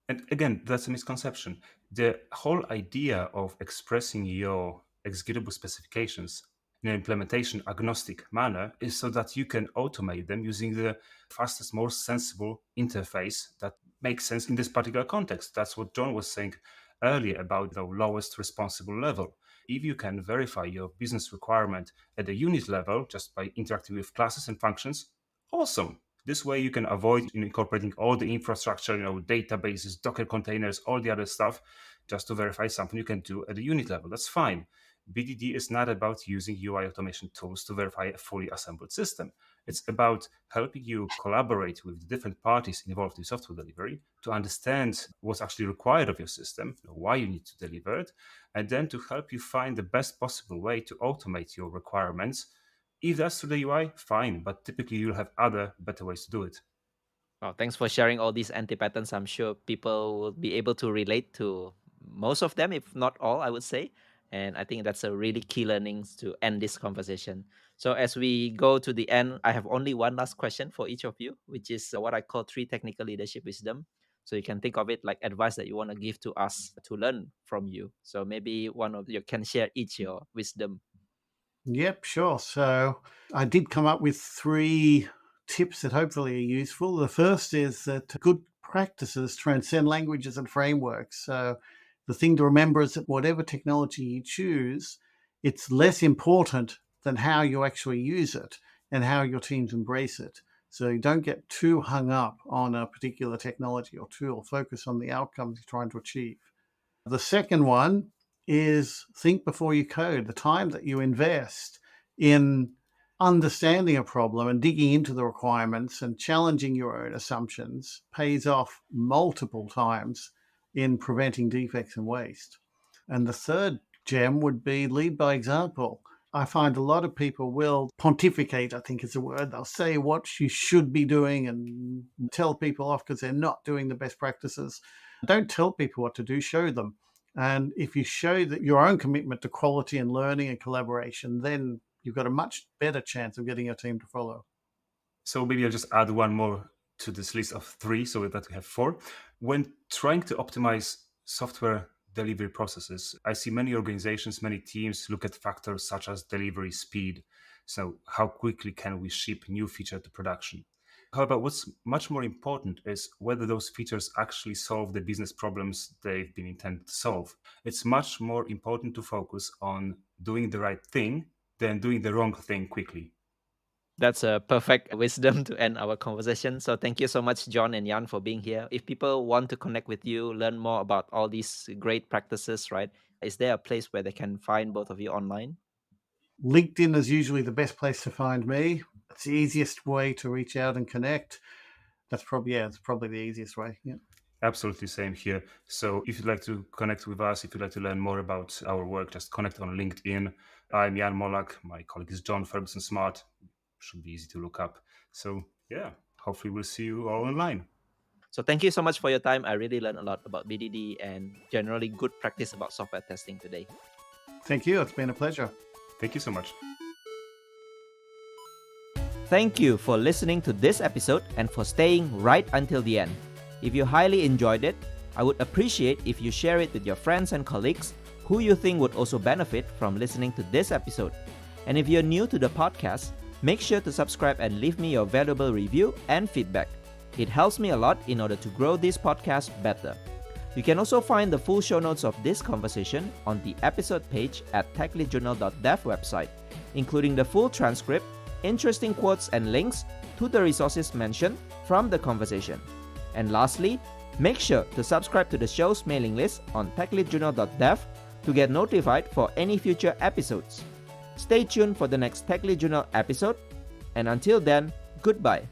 And again, that's a misconception. The whole idea of expressing your executable specifications in an implementation agnostic manner is so that you can automate them using the fastest, most sensible interface that makes sense in this particular context. That's what John was saying earlier about the lowest responsible level. If you can verify your business requirement at the unit level just by interacting with classes and functions, awesome. This way you can avoid incorporating all the infrastructure, databases, Docker containers, all the other stuff, just to verify something you can do at the unit level. That's fine. BDD is not about using UI automation tools to verify a fully assembled system. It's about helping you collaborate with the different parties involved in software delivery to understand what's actually required of your system, why you need to deliver it, and then to help you find the best possible way to automate your requirements. If that's through the UI, fine, but typically you'll have other better ways to do it. Well, thanks for sharing all these anti-patterns. I'm sure people will be able to relate to most of them, if not all, I would say. And I think that's a really key learnings to end this conversation. So as we go to the end, I have only one last question for each of you, which is what I call 3 technical leadership wisdom. So you can think of it like advice that you want to give to us to learn from you. So maybe one of you can share each your wisdom. Yep, sure. So I did come up with 3 tips that hopefully are useful. The first is that good practices transcend languages and frameworks. So the thing to remember is that whatever technology you choose, it's less important than how you actually use it and how your teams embrace it. So you don't get too hung up on a particular technology or tool. Focus on the outcomes you're trying to achieve. The second one is think before you code. The time that you invest in understanding a problem and digging into the requirements and challenging your own assumptions pays off multiple times in preventing defects and waste. And the third gem would be lead by example. I find a lot of people will pontificate, I think is the word. They'll say what you should be doing and tell people off because they're not doing the best practices. Don't tell people what to do, show them. And if you show that your own commitment to quality and learning and collaboration, then you've got a much better chance of getting your team to follow. So maybe I'll just add one more to this list of 3 so that we have 4. When trying to optimize software delivery processes, I see many organizations, many teams look at factors such as delivery speed. So how quickly can we ship new feature to production? However, what's much more important is whether those features actually solve the business problems they've been intended to solve. It's much more important to focus on doing the right thing than doing the wrong thing quickly. That's a perfect wisdom to end our conversation. So thank you so much, John and Jan, for being here. If people want to connect with you, learn more about all these great practices, right? Is there a place where they can find both of you online? LinkedIn is usually the best place to find me. It's the easiest way to reach out and connect. It's probably the easiest way. Yeah. Absolutely same here. So if you'd like to connect with us, if you'd like to learn more about our work, just connect on LinkedIn. I'm Jan Molak. My colleague is John Ferguson Smart. Should be easy to look up. So yeah, hopefully we'll see you all online. So thank you so much for your time. I really learned a lot about BDD and generally good practice about software testing today. Thank you. It's been a pleasure. Thank you so much. Thank you for listening to this episode and for staying right until the end. If you highly enjoyed it, I would appreciate if you share it with your friends and colleagues who you think would also benefit from listening to this episode. And if you're new to the podcast, make sure to subscribe and leave me your valuable review and feedback. It helps me a lot in order to grow this podcast better. You can also find the full show notes of this conversation on the episode page at techleadjournal.dev website, including the full transcript, interesting quotes and links to the resources mentioned from the conversation. And lastly, make sure to subscribe to the show's mailing list on techleadjournal.dev to get notified for any future episodes. Stay tuned for the next Tech Lead Journal episode, and until then, goodbye.